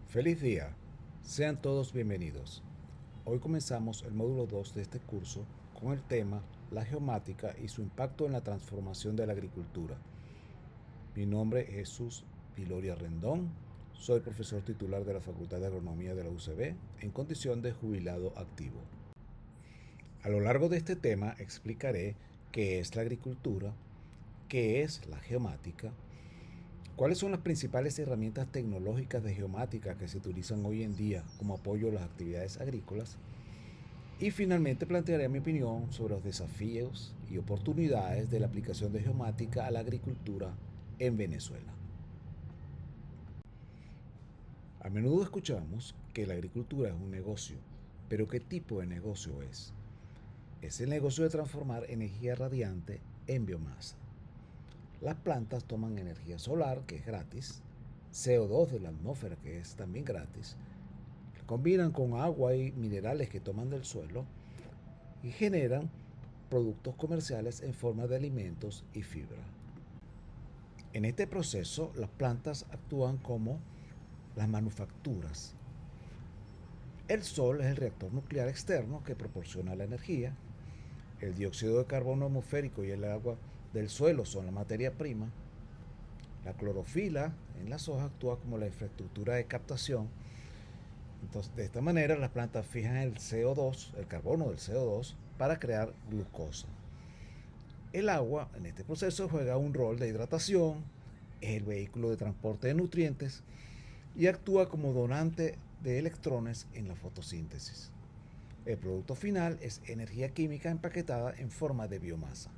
Feliz día, sean todos bienvenidos. Hoy comenzamos el módulo 2 de este curso con el tema La geomática y su impacto en la transformación de la agricultura. Mi nombre es Jesús Viloria Rendón, soy profesor titular de la Facultad de Agronomía de la UCB en condición de jubilado activo. A lo largo de este tema explicaré qué es la agricultura, qué es la geomática, ¿cuáles son las principales herramientas tecnológicas de geomática que se utilizan hoy en día como apoyo a las actividades agrícolas? Y finalmente plantearé mi opinión sobre los desafíos y oportunidades de la aplicación de geomática a la agricultura en Venezuela. A menudo escuchamos que la agricultura es un negocio, pero ¿qué tipo de negocio es? Es el negocio de transformar energía radiante en biomasa. Las plantas toman energía solar, que es gratis, CO2 de la atmósfera, que es también gratis, combinan con agua y minerales que toman del suelo y generan productos comerciales en forma de alimentos y fibra. En este proceso, las plantas actúan como las manufacturas. El sol es el reactor nuclear externo que proporciona la energía. El dióxido de carbono atmosférico y el agua del suelo son la materia prima. La clorofila en las hojas actúa como la infraestructura de captación. Entonces, de esta manera, las plantas fijan el CO2, el carbono del CO2, para crear glucosa. El agua en este proceso juega un rol de hidratación, es el vehículo de transporte de nutrientes y actúa como donante de electrones en la fotosíntesis. El producto final es energía química empaquetada en forma de biomasa.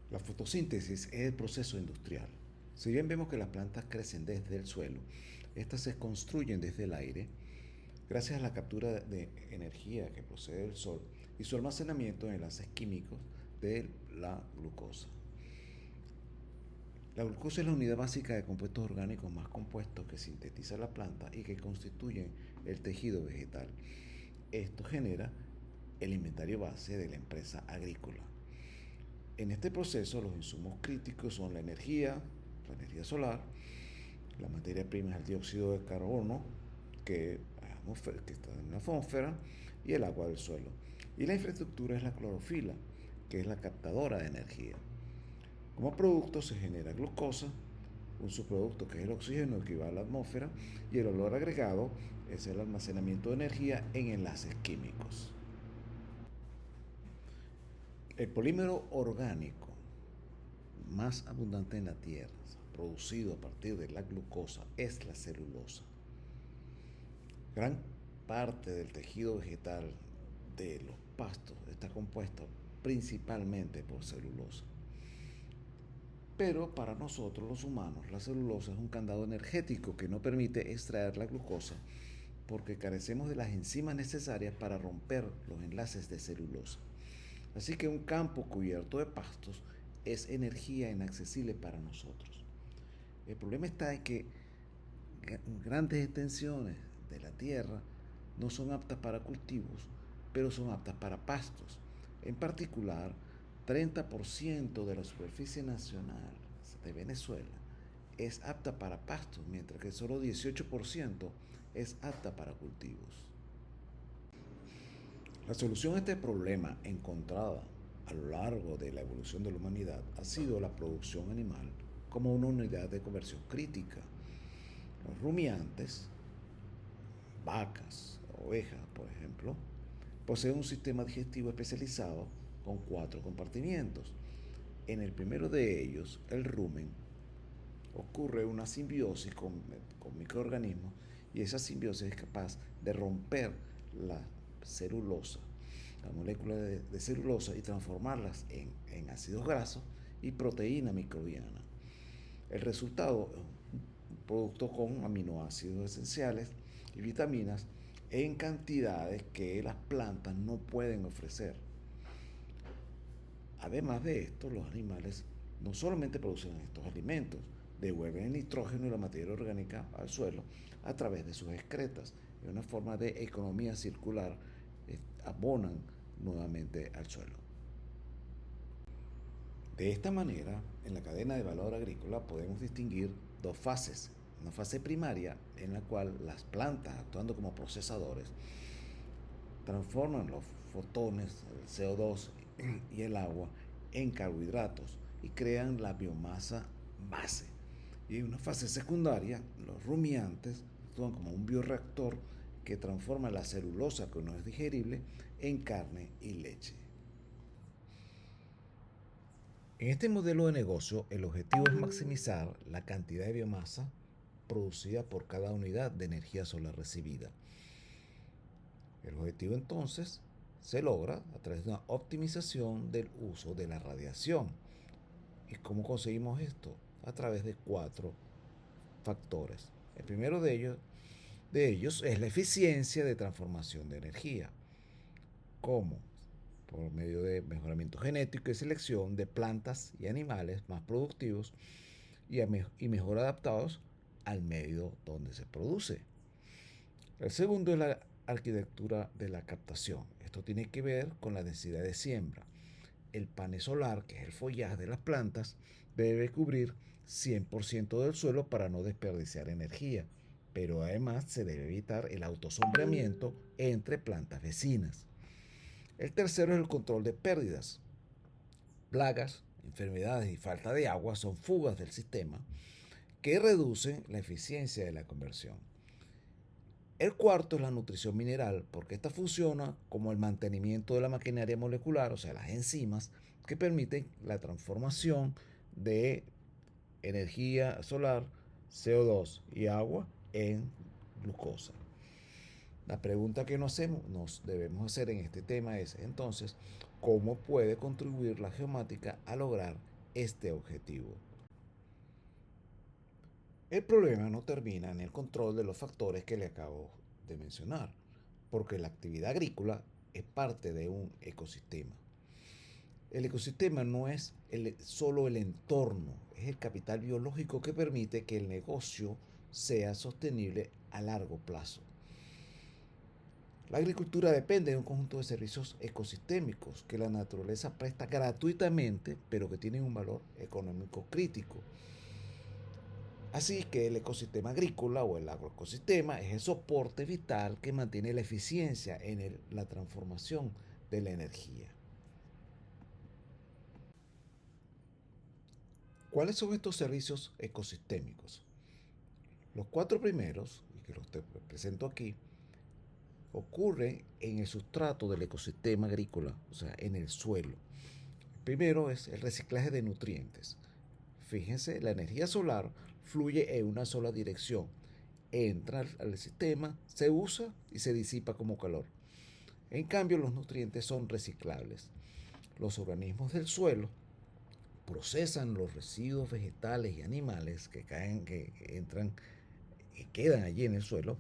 La fotosíntesis es el proceso industrial. Si bien vemos que las plantas crecen desde el suelo, estas se construyen desde el aire gracias a la captura de energía que procede del sol y su almacenamiento en enlaces químicos de la glucosa. La glucosa es la unidad básica de compuestos orgánicos más compuestos que sintetiza la planta y que constituyen el tejido vegetal. Esto genera el inventario base de la empresa agrícola. En este proceso los insumos críticos son la energía solar, la materia prima es el dióxido de carbono que está en la atmósfera y el agua del suelo. Y la infraestructura es la clorofila, que es la captadora de energía. Como producto se genera glucosa, un subproducto que es el oxígeno que va a la atmósfera, y el olor agregado es el almacenamiento de energía en enlaces químicos. El polímero orgánico más abundante en la Tierra, producido a partir de la glucosa, es la celulosa. Gran parte del tejido vegetal de los pastos está compuesto principalmente por celulosa. Pero para nosotros los humanos la celulosa es un candado energético que no permite extraer la glucosa porque carecemos de las enzimas necesarias para romper los enlaces de celulosa. Así que un campo cubierto de pastos es energía inaccesible para nosotros. El problema está en que grandes extensiones de la tierra no son aptas para cultivos, pero son aptas para pastos. En particular, 30% de la superficie nacional de Venezuela es apta para pastos, mientras que solo 18% es apta para cultivos. La solución a este problema encontrada a lo largo de la evolución de la humanidad ha sido la producción animal como una unidad de conversión crítica. Los rumiantes, vacas, ovejas, por ejemplo, poseen un sistema digestivo especializado con 4 compartimientos. En el primero de ellos, el rumen, ocurre una simbiosis con microorganismos y esa simbiosis es capaz de romper la celulosa, la molécula de celulosa y transformarlas en ácidos grasos y proteína microbiana. El resultado es un producto con aminoácidos esenciales y vitaminas en cantidades que las plantas no pueden ofrecer. Además de esto, los animales no solamente producen estos alimentos, devuelven el nitrógeno y la materia orgánica al suelo a través de sus excretas. Es una forma de economía circular, abonan nuevamente al suelo. De esta manera, en la cadena de valor agrícola podemos distinguir 2 fases, una fase primaria en la cual las plantas, actuando como procesadores, transforman los fotones, el CO2 y el agua en carbohidratos y crean la biomasa base. Y en una fase secundaria, los rumiantes actúan como un bioreactor que transforma la celulosa que no es digerible en carne y leche. En este modelo de negocio, el objetivo es maximizar la cantidad de biomasa producida por cada unidad de energía solar recibida. El objetivo entonces se logra a través de una optimización del uso de la radiación. ¿Y cómo conseguimos esto? A través de 4 factores. El primero de ellos es la eficiencia de transformación de energía. ¿Cómo? Por medio de mejoramiento genético y selección de plantas y animales más productivos y mejor adaptados al medio donde se produce. El segundo es la arquitectura de la captación. Esto tiene que ver con la densidad de siembra. El panel solar, que es el follaje de las plantas, debe cubrir 100% del suelo para no desperdiciar energía, pero además se debe evitar el autosombreamiento entre plantas vecinas. El tercero es el control de pérdidas. Plagas, enfermedades y falta de agua son fugas del sistema que reducen la eficiencia de la conversión. El cuarto es la nutrición mineral, porque esta funciona como el mantenimiento de la maquinaria molecular, o sea, las enzimas, que permiten la transformación de energía solar, CO2 y agua en glucosa. La pregunta que nos debemos hacer en este tema es, entonces, ¿cómo puede contribuir la geomática a lograr este objetivo? El problema no termina en el control de los factores que le acabo de mencionar, porque la actividad agrícola es parte de un ecosistema. El ecosistema no es solo el entorno, es el capital biológico que permite que el negocio sea sostenible a largo plazo. La agricultura depende de un conjunto de servicios ecosistémicos que la naturaleza presta gratuitamente, pero que tienen un valor económico crítico. Así que el ecosistema agrícola o el agroecosistema es el soporte vital que mantiene la eficiencia en la transformación de la energía. ¿Cuáles son estos servicios ecosistémicos? Los 4 primeros, y que los te presento aquí, ocurren en el sustrato del ecosistema agrícola, o sea, en el suelo. El primero es el reciclaje de nutrientes. Fíjense, la energía solar fluye en una sola dirección. Entra al sistema, se usa y se disipa como calor. En cambio, los nutrientes son reciclables. Los organismos del suelo procesan los residuos vegetales y animales que entran y quedan allí en el suelo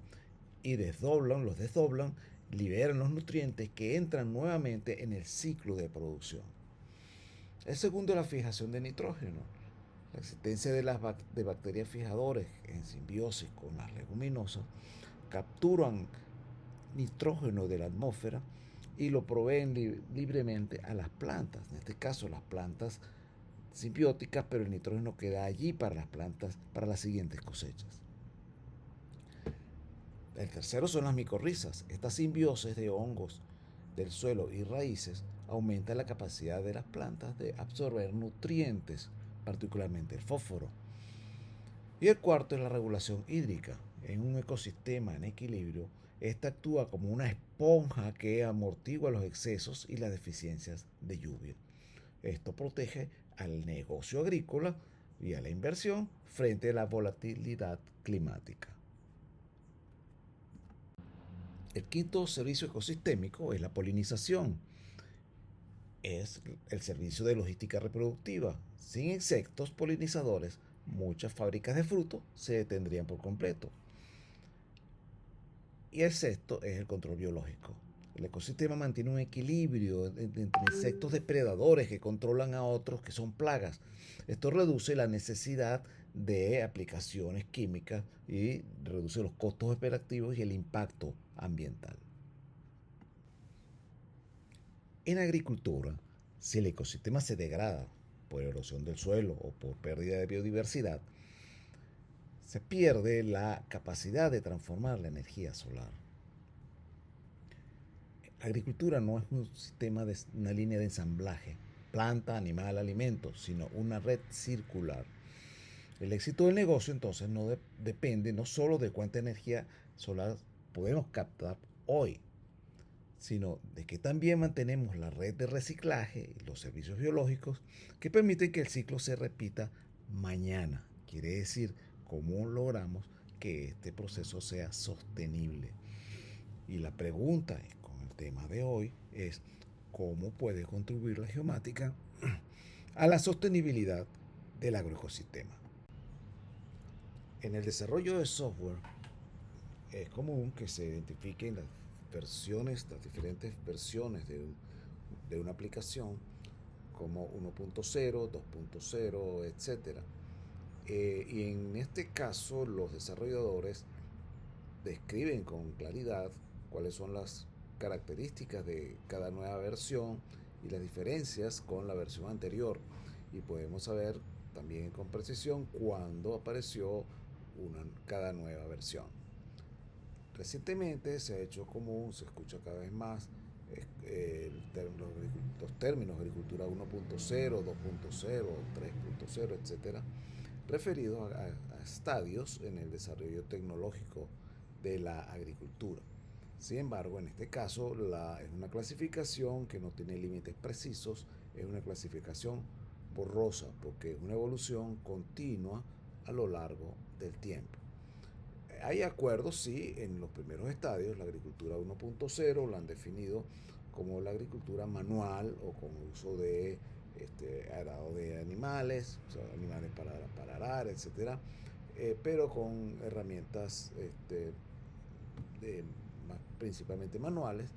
y los desdoblan, liberan los nutrientes que entran nuevamente en el ciclo de producción. El segundo es la fijación de nitrógeno. La existencia de bacterias fijadoras en simbiosis con las leguminosas capturan nitrógeno de la atmósfera y lo proveen libremente a las plantas, en este caso las plantas simbióticas, pero el nitrógeno queda allí para las plantas para las siguientes cosechas. El tercero son las micorrizas. Esta simbiosis de hongos del suelo y raíces aumenta la capacidad de las plantas de absorber nutrientes, particularmente el fósforo. Y el cuarto es la regulación hídrica. En un ecosistema en equilibrio, esta actúa como una esponja que amortigua los excesos y las deficiencias de lluvia. Esto protege al negocio agrícola y a la inversión frente a la volatilidad climática. El quinto servicio ecosistémico es la polinización. Es el servicio de logística reproductiva. Sin insectos polinizadores, muchas fábricas de frutos se detendrían por completo. Y el sexto es el control biológico. El ecosistema mantiene un equilibrio entre insectos depredadores que controlan a otros que son plagas. Esto reduce la necesidad de aplicaciones químicas y reduce los costos operativos y el impacto ambiental. En agricultura, si el ecosistema se degrada por erosión del suelo o por pérdida de biodiversidad, se pierde la capacidad de transformar la energía solar. La agricultura no es un sistema de una línea de ensamblaje, planta, animal, alimento, sino una red circular. El éxito del negocio entonces depende no solo de cuánta energía solar podemos captar hoy, sino de que también mantenemos la red de reciclaje y los servicios biológicos que permiten que el ciclo se repita mañana. Quiere decir, cómo logramos que este proceso sea sostenible. Y la pregunta con el tema de hoy es, ¿cómo puede contribuir la geomática a la sostenibilidad del agroecosistema? En el desarrollo de software es común que se identifiquen las diferentes versiones de una aplicación como 1.0, 2.0, etc. Y en este caso los desarrolladores describen con claridad cuáles son las características de cada nueva versión y las diferencias con la versión anterior. Y podemos saber también con precisión cuándo apareció cada nueva versión. Recientemente se ha hecho común, se escucha cada vez más los términos agricultura 1.0, 2.0, 3.0, etc., referidos a estadios en el desarrollo tecnológico de la agricultura. Sin embargo, en este caso es una clasificación que no tiene límites precisos, es una clasificación borrosa porque es una evolución continua a lo largo del tiempo. Hay acuerdos, sí, en los primeros estadios. La agricultura 1.0 la han definido como la agricultura manual o con uso de arado de animales, o sea, animales para arar, etc., pero con herramientas principalmente manuales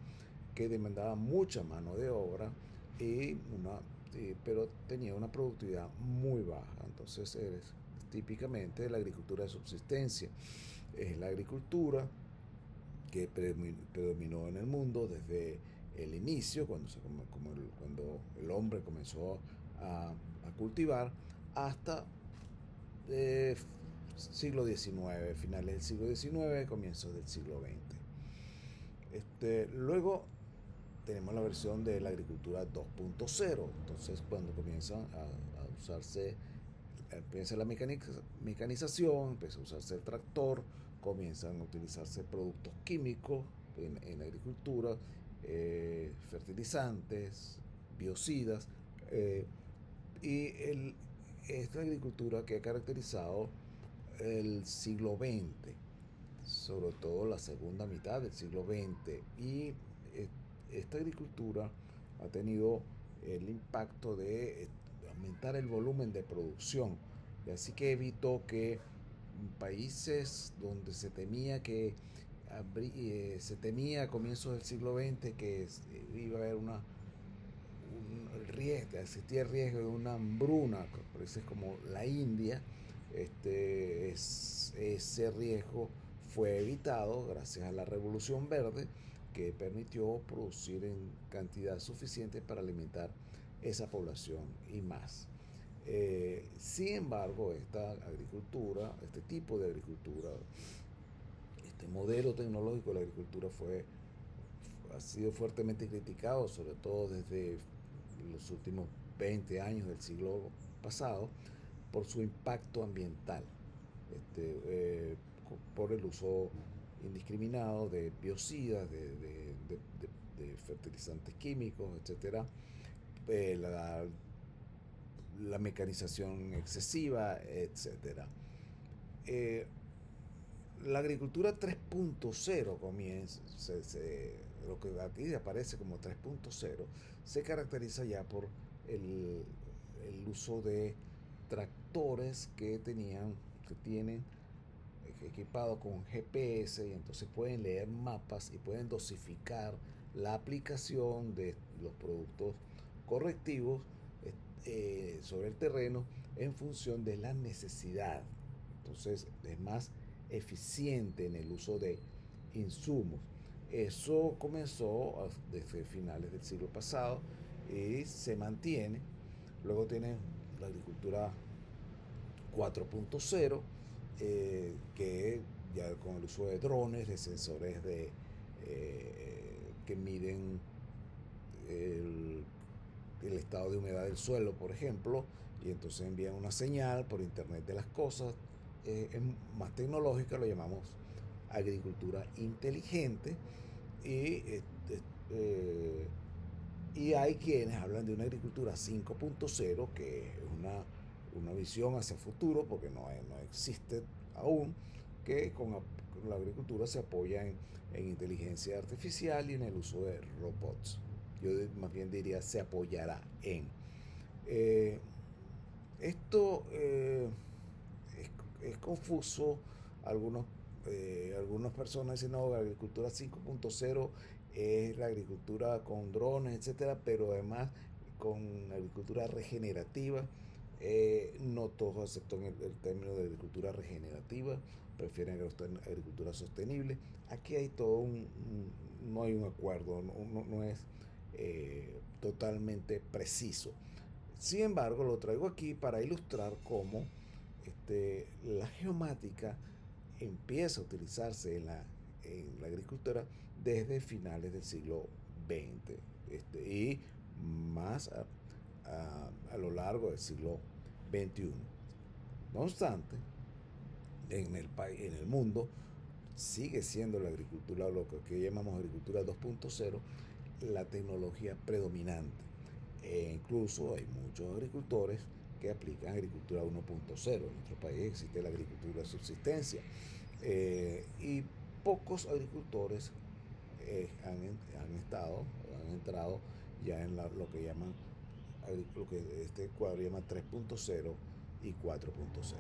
que demandaban mucha mano de obra pero tenía una productividad muy baja. Entonces es típicamente la agricultura de subsistencia. Es la agricultura que predominó en el mundo desde el inicio, cuando el hombre comenzó a cultivar, hasta siglo XIX, finales del siglo XIX, comienzos del siglo XX. Luego tenemos la versión de la agricultura 2.0. Entonces, cuando comienza a usarse, empieza la mecanización, empieza a usarse el tractor, comienzan a utilizarse productos químicos en la agricultura, fertilizantes, biocidas, y esta agricultura que ha caracterizado el siglo XX, sobre todo la segunda mitad del siglo XX, y esta agricultura ha tenido el impacto de aumentar el volumen de producción, y así que evitó que países donde se temía a comienzos del siglo XX que iba a haber existía el riesgo de una hambruna, países como la India, ese riesgo fue evitado gracias a la Revolución Verde, que permitió producir en cantidad suficiente para alimentar esa población y más. Sin embargo, esta agricultura, este tipo de agricultura, este modelo tecnológico de la agricultura ha sido fuertemente criticado, sobre todo desde los últimos 20 años del siglo pasado, por su impacto ambiental, por el uso indiscriminado de biocidas, de fertilizantes químicos, etc., la mecanización excesiva, etc. La agricultura 3.0 comienza, lo que aquí aparece como 3.0, se caracteriza ya por el uso de tractores que tienen equipados con GPS, y entonces pueden leer mapas y pueden dosificar la aplicación de los productos correctivos sobre el terreno en función de la necesidad. Entonces es más eficiente en el uso de insumos. Eso comenzó desde finales del siglo pasado y se mantiene. Luego tiene la agricultura 4.0, que ya con el uso de drones, de sensores que miden el, el estado de humedad del suelo, por ejemplo, y entonces envían una señal por Internet de las cosas. Es más tecnológica, lo llamamos agricultura inteligente. Y, eh, y hay quienes hablan de una agricultura 5.0, que es una visión hacia el futuro, porque no existe aún, que con la agricultura se apoya en inteligencia artificial y en el uso de robots. Yo más bien diría se apoyará en. Eh, esto es confuso. Algunas personas dicen, no, la agricultura 5.0 es la agricultura con drones, etcétera, pero además con agricultura regenerativa. No todos aceptan el término de agricultura regenerativa, prefieren agricultura sostenible. Aquí hay no hay un acuerdo, no es totalmente preciso. Sin embargo, lo traigo aquí para ilustrar cómo la geomática empieza a utilizarse en la agricultura desde finales del siglo XX, y más a lo largo del siglo XXI. No obstante, en el mundo sigue siendo la agricultura, lo que llamamos agricultura 2.0, la tecnología predominante. Incluso hay muchos agricultores que aplican agricultura 1.0. En nuestro país existe la agricultura de subsistencia, y pocos agricultores han entrado ya en lo que llaman, lo que este cuadro llama 3.0 y 4.0.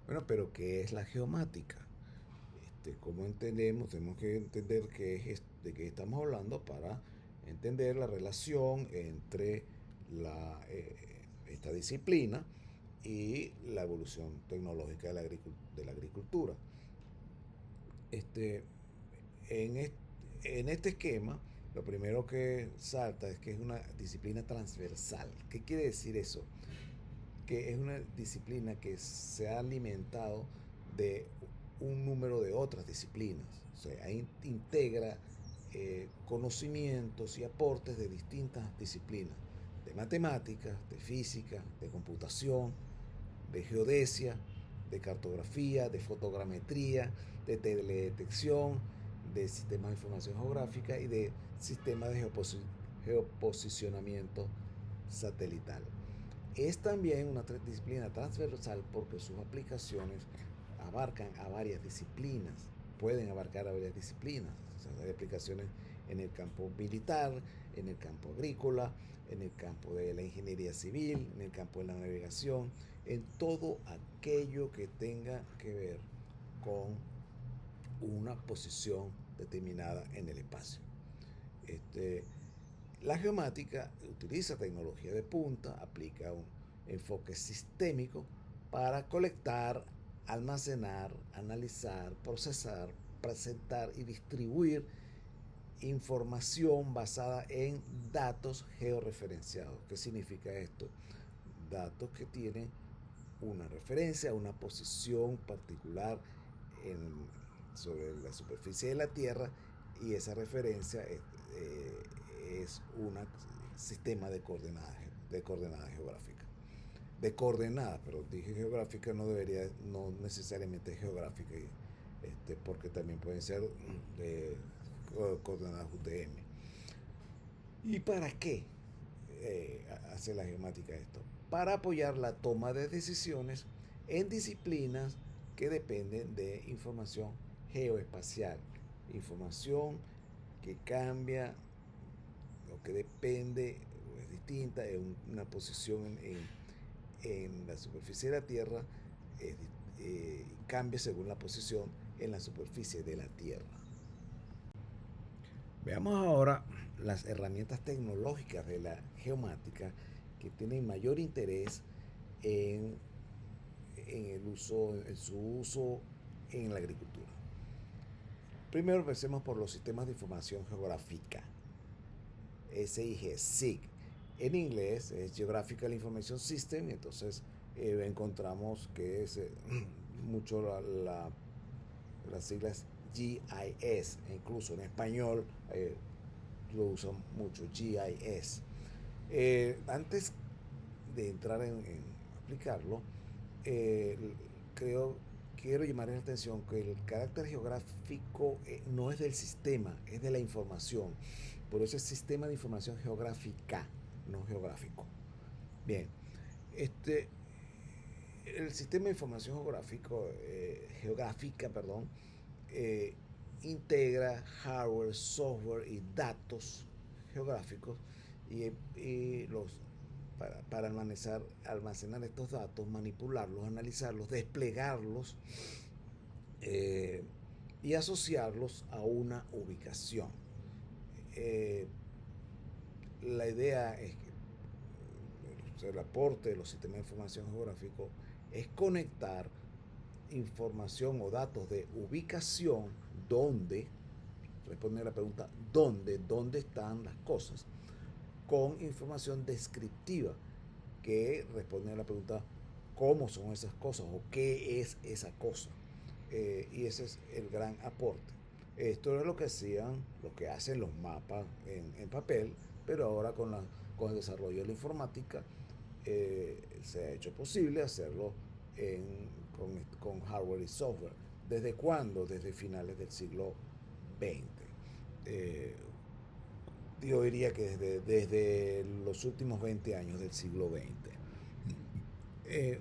Bueno, pero ¿qué es la geomática? ¿Cómo entendemos? Tenemos que entender de qué estamos hablando para entender la relación entre esta disciplina y la evolución tecnológica de la agricultura. Este, en, en este esquema, lo primero que salta es que es una disciplina transversal. ¿Qué quiere decir eso? Que es una disciplina que se ha alimentado de un número de otras disciplinas. O sea, integra conocimientos y aportes de distintas disciplinas, de matemáticas, de física, de computación, de geodesia, de cartografía, de fotogrametría, de teledetección, de sistemas de información geográfica y de sistemas de geoposicionamiento satelital. Es también una disciplina transversal porque sus aplicaciones abarcan a varias disciplinas, pueden abarcar a varias disciplinas. O sea, hay aplicaciones en el campo militar, en el campo agrícola, en el campo de la ingeniería civil, en el campo de la navegación, en todo aquello que tenga que ver con una posición determinada en el espacio. La geomática utiliza tecnología de punta, aplica un enfoque sistémico para colectar, almacenar, analizar, procesar, presentar y distribuir información basada en datos georreferenciados. ¿Qué significa esto? Datos que tienen una referencia, una posición particular sobre la superficie de la Tierra, y esa referencia es un sistema de coordenadas geográficas. De coordenadas, pero dije geográfica, no necesariamente geográfica, porque también pueden ser coordenadas UTM. ¿Y para qué hace la geomática esto? Para apoyar la toma de decisiones en disciplinas que dependen de información geoespacial, información que cambia o que depende o es distinta en una posición en la superficie de la Tierra, cambia según la posición en la superficie de la Tierra. Veamos ahora las herramientas tecnológicas de la geomática que tienen mayor interés en su uso en la agricultura. Primero empecemos por los sistemas de información geográfica, SIG. En inglés es Geographical Information System, entonces encontramos que es mucho las siglas GIS, e incluso en español lo usan mucho, GIS. Antes de entrar en aplicarlo, eh, creo, quiero llamar la atención que el carácter geográfico no es del sistema, es de la información. Por eso es sistema de información geográfica, no geográfico. Bien, este, el sistema de información geográfica, perdón, eh, integra hardware, software y datos geográficos y para almacenar estos datos, manipularlos, analizarlos, desplegarlos eh, y asociarlos a una ubicación. Eh, la idea es que el aporte de los sistemas de información geográfico es conectar información o datos de ubicación donde, responde a la pregunta dónde están las cosas, con información descriptiva que responde a la pregunta cómo son esas cosas o qué es esa cosa. Y ese es el gran aporte. Esto es lo que hacen los mapas en papel, pero ahora con el desarrollo de la informática se ha hecho posible hacerlo con hardware y software. ¿Desde cuándo? Desde finales del siglo XX. Eh, yo diría que desde los últimos 20 años del siglo XX.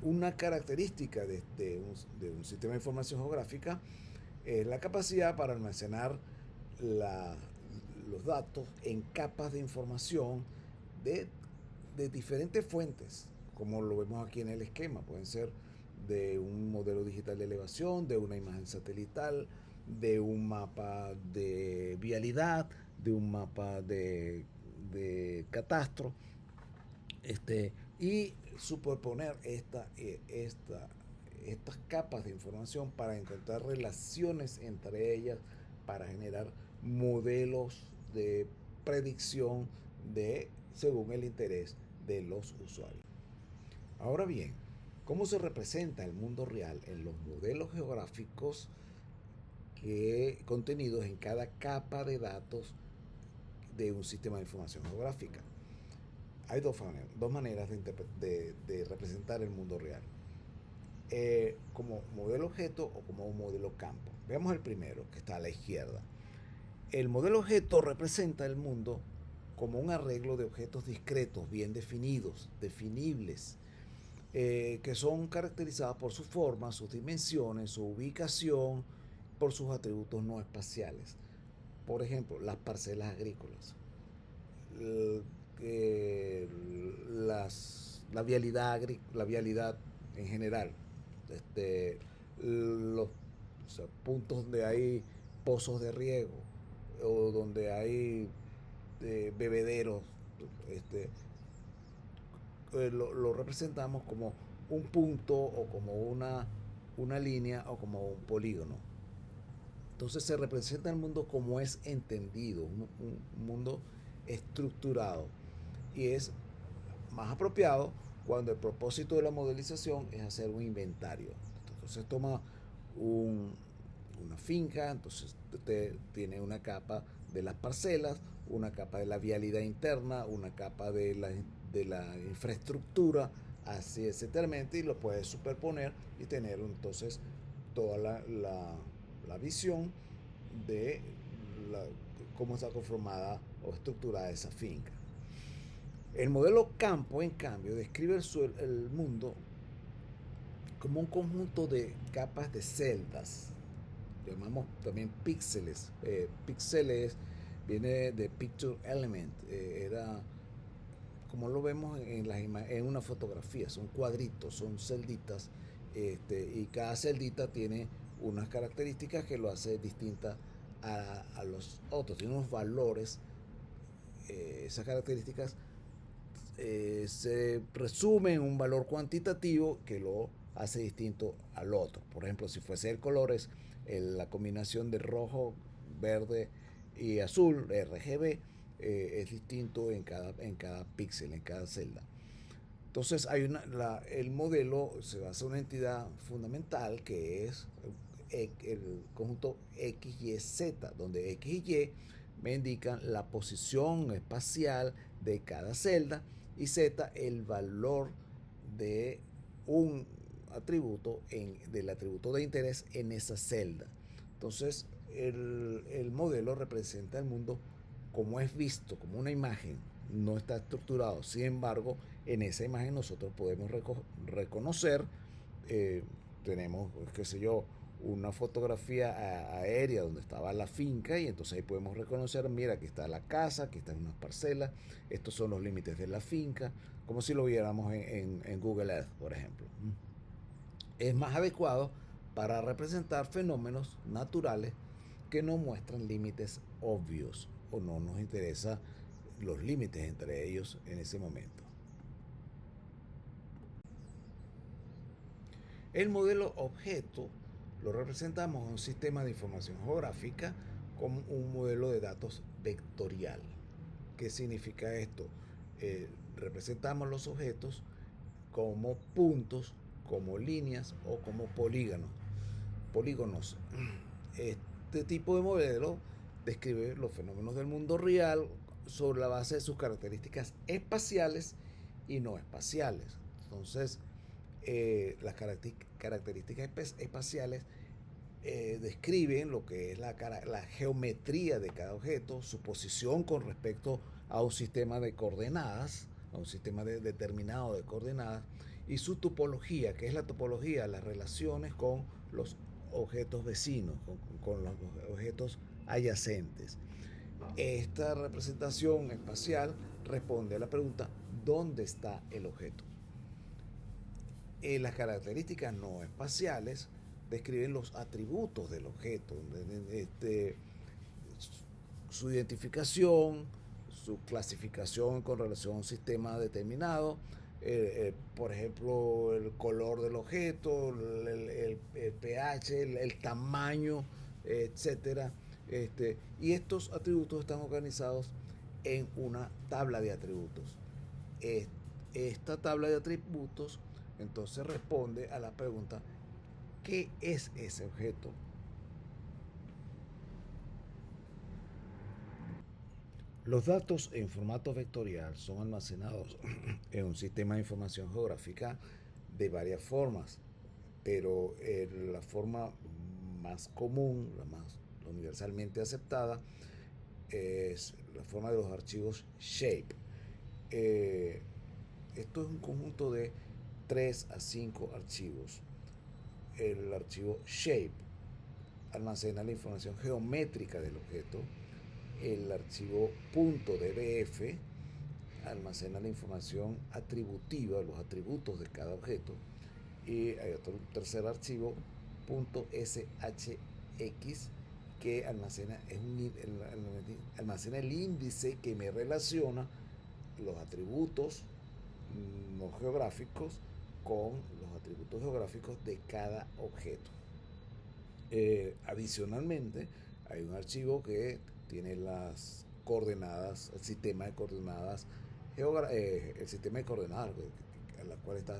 Una característica de un sistema de información geográfica es la capacidad para almacenar la, los datos en capas de información de, de diferentes fuentes, como lo vemos aquí en el esquema. Pueden ser de un modelo digital de elevación, de una imagen satelital, de un mapa de vialidad, de un mapa de catastro, y superponer estas capas de información para encontrar relaciones entre ellas, para generar modelos de predicción según el interés de los usuarios. Ahora bien, ¿cómo se representa el mundo real en los modelos geográficos contenidos en cada capa de datos de un sistema de información geográfica? Hay dos maneras de representar el mundo real. Como modelo objeto o como modelo campo. Veamos el primero, que está a la izquierda. El modelo objeto representa el mundo como un arreglo de objetos discretos, bien definidos, definibles, que son caracterizados por su forma, sus dimensiones, su ubicación, por sus atributos no espaciales. Por ejemplo, las parcelas agrícolas, la vialidad en general, los, o sea, puntos donde hay pozos de riego o donde hay bebederos, este, lo representamos como un punto o como una línea o como un polígono. Entonces se representa el mundo como es entendido, un mundo estructurado, y es más apropiado cuando el propósito de la modelización es hacer un inventario. Entonces toma una finca, entonces tiene una capa de las parcelas, una capa de la vialidad interna, una capa de la infraestructura, así etcétera, y lo puedes superponer y tener entonces toda la visión de cómo está conformada o estructurada esa finca. El modelo campo, en cambio, describe el mundo como un conjunto de capas de celdas, llamamos también píxeles. Píxeles viene de picture element, era como lo vemos en una fotografía, son cuadritos, son celditas, y cada celdita tiene unas características que lo hace distinta a los otros, tiene unos valores. Esas características se resume en un valor cuantitativo que lo hace distinto al otro. Por ejemplo, si fuese el color, es la combinación de rojo, verde y azul, RGB, es distinto en cada píxel, en cada celda. Entonces el modelo se basa en una entidad fundamental que es el conjunto X, Y, Z, donde X y Y me indican la posición espacial de cada celda y Z el valor de un atributo, del atributo de interés en esa celda. Entonces el modelo representa el mundo como es visto, como una imagen, no está estructurado. Sin embargo, en esa imagen nosotros podemos reconocer, tenemos, qué sé yo, una fotografía aérea donde estaba la finca y entonces ahí podemos reconocer, mira, aquí está la casa, aquí están unas parcelas, estos son los límites de la finca, como si lo viéramos en Google Earth, por ejemplo. Es más adecuado para representar fenómenos naturales que no muestran límites obvios o no nos interesa los límites entre ellos en ese momento. El modelo objeto lo representamos en un sistema de información geográfica como un modelo de datos vectorial. ¿Qué significa esto? Representamos los objetos como puntos, como líneas o como polígonos. Este tipo de modelo describe los fenómenos del mundo real sobre la base de sus características espaciales y no espaciales. Entonces, las características espaciales describen lo que es la geometría de cada objeto, su posición con respecto a un sistema de coordenadas, a un sistema determinado de coordenadas, y su topología, que es la topología, las relaciones con los objetos vecinos, con los objetos adyacentes. Esta representación espacial responde a la pregunta, ¿dónde está el objeto? Las características no espaciales describen los atributos del objeto, su identificación, su clasificación con relación a un sistema determinado, por ejemplo, el color del objeto, el pH, el tamaño, etcétera. Y estos atributos están organizados en una tabla de atributos. Esta tabla de atributos entonces responde a la pregunta, ¿qué es ese objeto? Los datos en formato vectorial son almacenados en un sistema de información geográfica de varias formas, pero la forma más común, la más universalmente aceptada, es la forma de los archivos shape. Esto es un conjunto de 3 a 5 archivos. El archivo shape almacena la información geométrica del objeto. El archivo .dbf almacena la información atributiva, los atributos de cada objeto. Y hay otro tercer archivo .shx que almacena el índice que me relaciona los atributos no geográficos con los atributos geográficos de cada objeto. Adicionalmente, hay un archivo que tiene las coordenadas, el sistema de coordenadas, a la cual está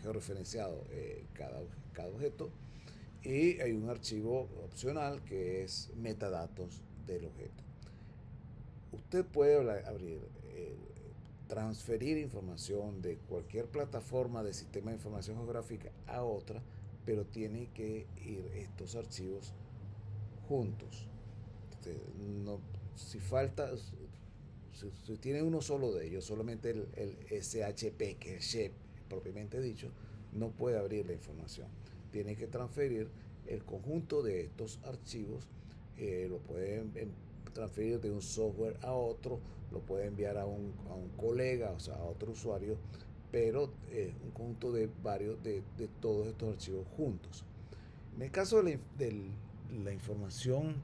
georreferenciado cada objeto. Y hay un archivo opcional que es metadatos del objeto. Usted puede abrir, transferir información de cualquier plataforma de sistema de información geográfica a otra, pero tiene que ir estos archivos juntos. No, si falta, si tiene uno solo de ellos, solamente el SHP, que es SHEP propiamente dicho, no puede abrir la información. Tiene que transferir el conjunto de estos archivos, lo pueden transferir de un software a otro, lo puede enviar a un colega, o sea, a otro usuario, pero un conjunto de varios de todos estos archivos juntos. En el caso de la información,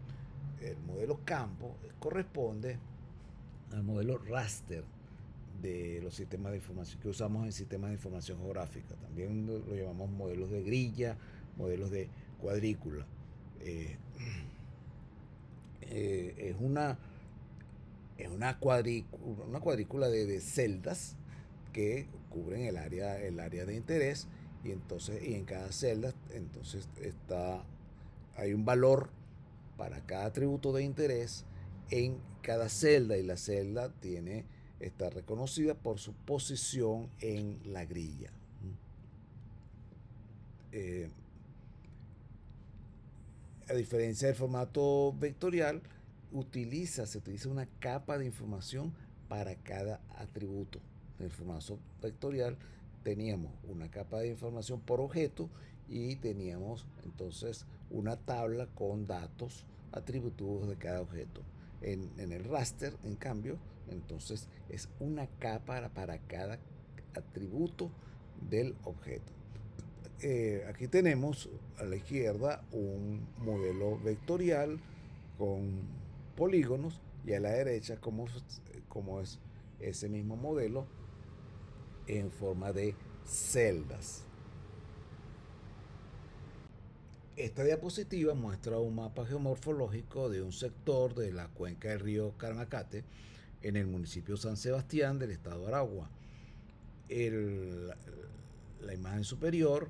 el modelo campo corresponde al modelo raster de los sistemas de información que usamos en sistemas de información geográfica. También lo llamamos modelos de grilla, modelos de cuadrícula. Es una cuadrícula de celdas que cubren el área de interés, y entonces y en cada celda entonces hay un valor para cada atributo de interés en cada celda, y la celda está reconocida por su posición en la grilla. Eh, a diferencia del formato vectorial, se utiliza una capa de información para cada atributo. En el formato vectorial teníamos una capa de información por objeto, y teníamos entonces una tabla con datos atributivos de cada objeto. En el raster, en cambio, entonces es una capa para cada atributo del objeto. Aquí tenemos a la izquierda un modelo vectorial con polígonos, y a la derecha como es ese mismo modelo en forma de celdas. Esta diapositiva muestra un mapa geomorfológico de un sector de la cuenca del río Carnacate en el municipio San Sebastián del estado de Aragua. La imagen superior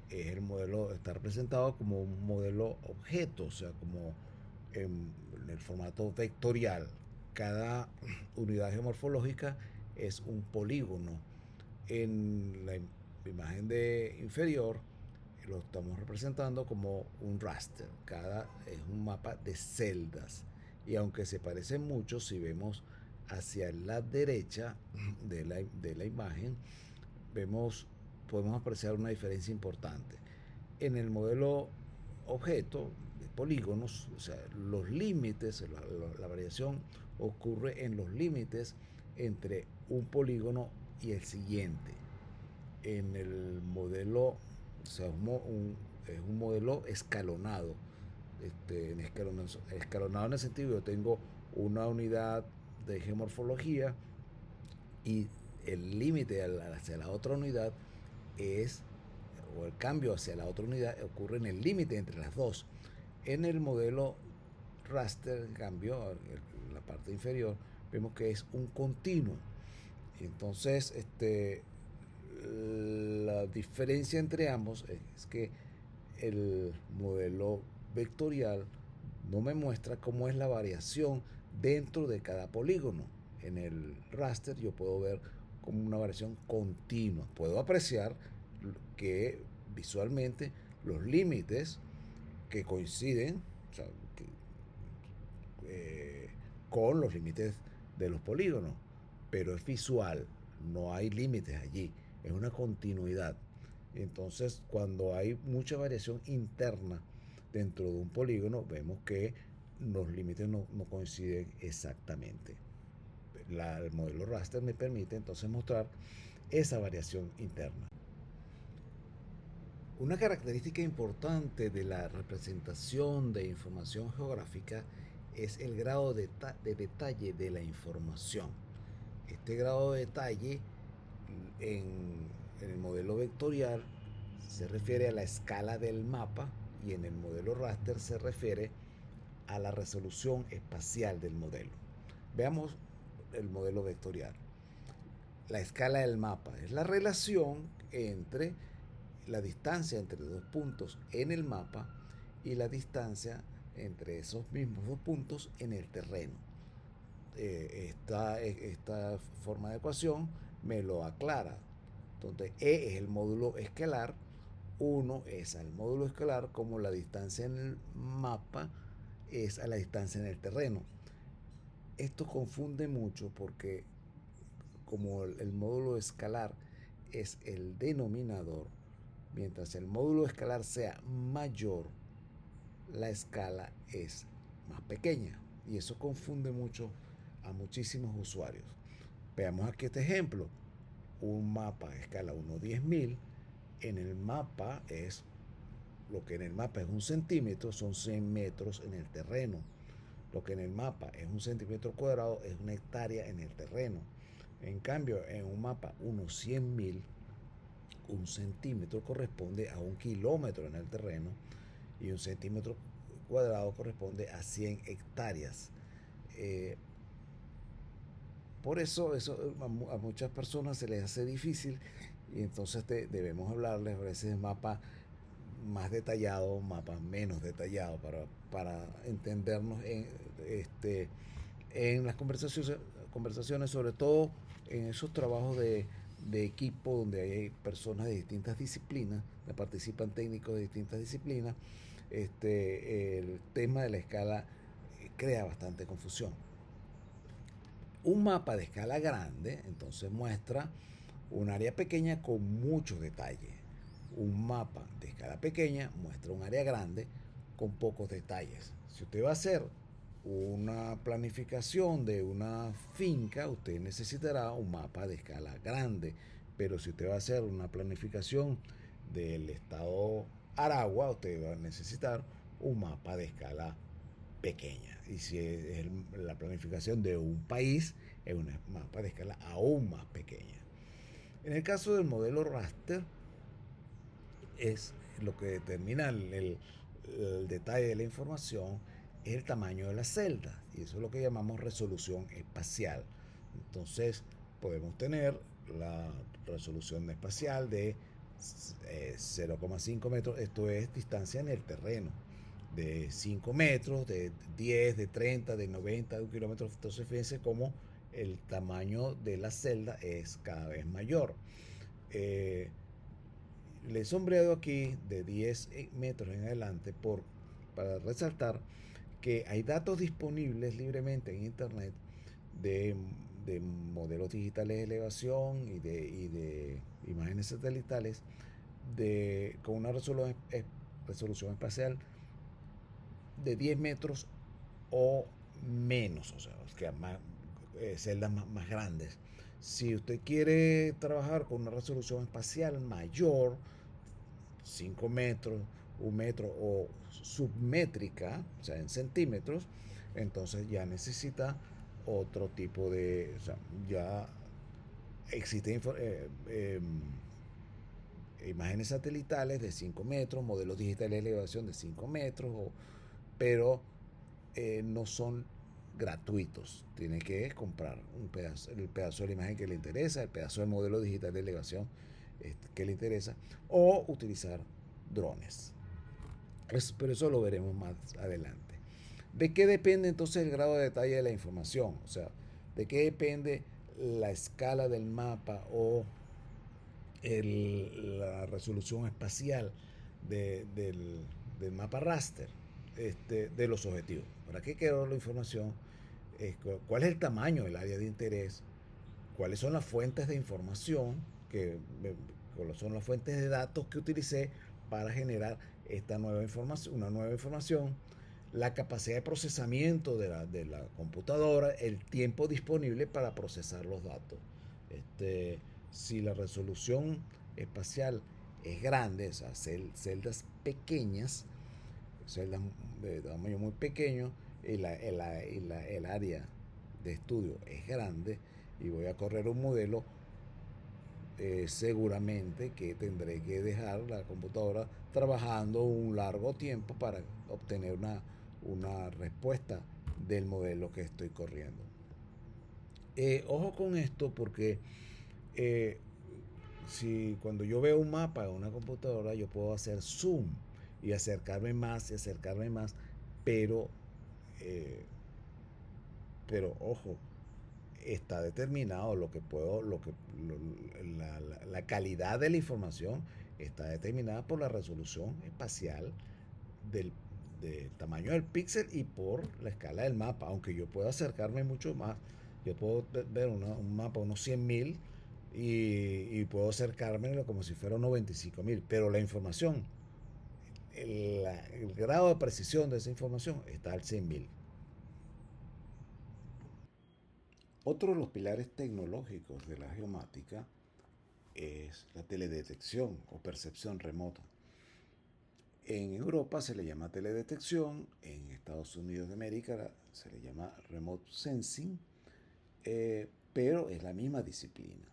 es el modelo, está representado como un modelo objeto, o sea, como en el formato vectorial. Cada unidad geomorfológica es un polígono. En la imagen de inferior lo estamos representando como un raster. Cada es un mapa de celdas, y aunque se parecen mucho, si vemos hacia la derecha de la imagen, podemos apreciar una diferencia importante. En el modelo objeto de polígonos, o sea, los límites, la variación ocurre en los límites entre un polígono y el siguiente. En el modelo, o sea, es un modelo escalonado. Escalonado en el sentido que yo tengo una unidad de geomorfología, y el límite hacia la otra unidad o el cambio hacia la otra unidad ocurre en el límite entre las dos. En el modelo raster, en cambio, en la parte inferior, vemos que es un continuo. Entonces, la diferencia entre ambos es que el modelo vectorial no me muestra cómo es la variación dentro de cada polígono. En el raster yo puedo ver como una variación continua. Puedo apreciar que visualmente los límites que coinciden, o sea, con los límites de los polígonos, pero es visual, no hay límites allí, es una continuidad. Entonces, cuando hay mucha variación interna dentro de un polígono, vemos que los límites no coinciden exactamente. El modelo raster me permite entonces mostrar esa variación interna. Una característica importante de la representación de información geográfica es el grado de detalle de la información. Este grado de detalle en el modelo vectorial se refiere a la escala del mapa, y en el modelo raster se refiere a la resolución espacial del modelo. Veamos el modelo vectorial. La escala del mapa es la relación entre la distancia entre dos puntos en el mapa y la distancia entre esos mismos dos puntos en el terreno. Esta forma de ecuación me lo aclara. Entonces, E es el módulo escalar, 1 es al módulo escalar como la distancia en el mapa es a la distancia en el terreno. Esto confunde mucho porque como el módulo escalar es el denominador, mientras el módulo escalar sea mayor, la escala es más pequeña, y eso confunde mucho a muchísimos usuarios. Veamos aquí este ejemplo. Un mapa a escala 1/10.000, en el mapa lo que en el mapa es 1 centímetro, son 100 metros en el terreno. Lo que en el mapa es 1 centímetro cuadrado es 1 hectárea en el terreno. En cambio, en un mapa 1/100.000, 1 centímetro corresponde a 1 kilómetro en el terreno, y 1 centímetro cuadrado corresponde a 100 hectáreas. Por eso a muchas personas se les hace difícil y entonces debemos hablarles a veces de mapas más detallados, mapas menos detallados para entendernos en las conversaciones, sobre todo en esos trabajos de equipo donde hay personas de distintas disciplinas, donde participan técnicos de distintas disciplinas. El tema de la escala crea bastante confusión. Un mapa de escala grande entonces muestra un área pequeña con muchos detalles. Un mapa de escala pequeña muestra un área grande con pocos detalles. Si usted va a hacer una planificación de una finca, usted necesitará un mapa de escala grande. Pero si usted va a hacer una planificación del estado Aragua, usted va a necesitar un mapa de escala pequeña. Y si es la planificación de un país, es un mapa de escala aún más pequeña. En el caso del modelo raster, es lo que determina el detalle de la información, es el tamaño de la celda, y eso es lo que llamamos resolución espacial. Entonces podemos tener la resolución espacial de 0,5 metros, esto es distancia en el terreno, de 5 metros, de 10, de 30, de 90, de 1 kilómetro. Entonces fíjense cómo el tamaño de la celda es cada vez mayor. Le he sombreado aquí de 10 metros en adelante para resaltar que hay datos disponibles libremente en internet de, de modelos digitales de elevación y de imágenes satelitales con una resolución espacial de 10 metros o menos, o sea, que más, celdas más grandes. Si usted quiere trabajar con una resolución espacial mayor, 5 metros, 1 metro o submétrica, o sea, en centímetros, entonces ya necesita otro tipo de, o sea, ya existen imágenes satelitales de 5 metros, modelos digitales de elevación de 5 metros, pero no son gratuitos. Tiene que comprar el pedazo de la imagen que le interesa, el pedazo del modelo digital de elevación que le interesa, o utilizar drones. Pero eso lo veremos más adelante. ¿De qué depende entonces el grado de detalle de la información? O sea, ¿de qué depende la escala del mapa o la resolución espacial del mapa raster de los objetivos? ¿Para qué quiero la información? ¿Cuál es el tamaño del área de interés? ¿Cuáles son las fuentes de información? ¿Cuáles son las fuentes de datos que utilicé para generar una nueva información? La capacidad de procesamiento de la computadora, el tiempo disponible para procesar los datos. Si la resolución espacial es grande, o sea, celdas pequeñas, celdas de tamaño muy pequeño, y el área de estudio es grande, y voy a correr un modelo, seguramente que tendré que dejar la computadora trabajando un largo tiempo para obtener una respuesta del modelo que estoy corriendo. Ojo con esto porque si cuando yo veo un mapa en una computadora yo puedo hacer zoom y acercarme más y acercarme más, pero eh, ojo, está determinado la calidad de la información está determinada por la resolución espacial del, del tamaño del píxel y por la escala del mapa, aunque yo puedo acercarme mucho más. Yo puedo ver un mapa unos 100.000 y puedo acercarme como si fuera unos 25.000, pero la información, el grado de precisión de esa información está al 100.000. Otro de los pilares tecnológicos de la geomática es la teledetección o percepción remota. En Europa se le llama teledetección, en Estados Unidos de América se le llama remote sensing, pero es la misma disciplina.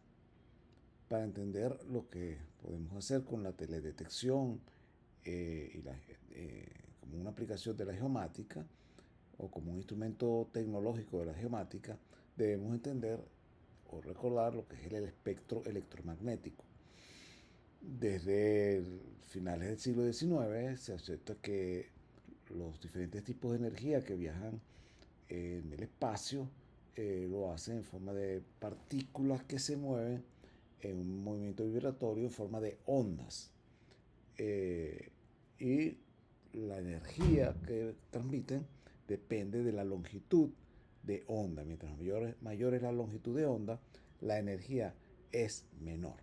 Para entender lo que podemos hacer con la teledetección como una aplicación de la geomática o como un instrumento tecnológico de la geomática, debemos entender o recordar lo que es el espectro electromagnético. Desde finales del siglo XIX se acepta que los diferentes tipos de energía que viajan en el espacio lo hacen en forma de partículas que se mueven en un movimiento vibratorio en forma de ondas. Y la energía que transmiten depende de la longitud de onda. Mientras mayor es la longitud de onda, la energía es menor.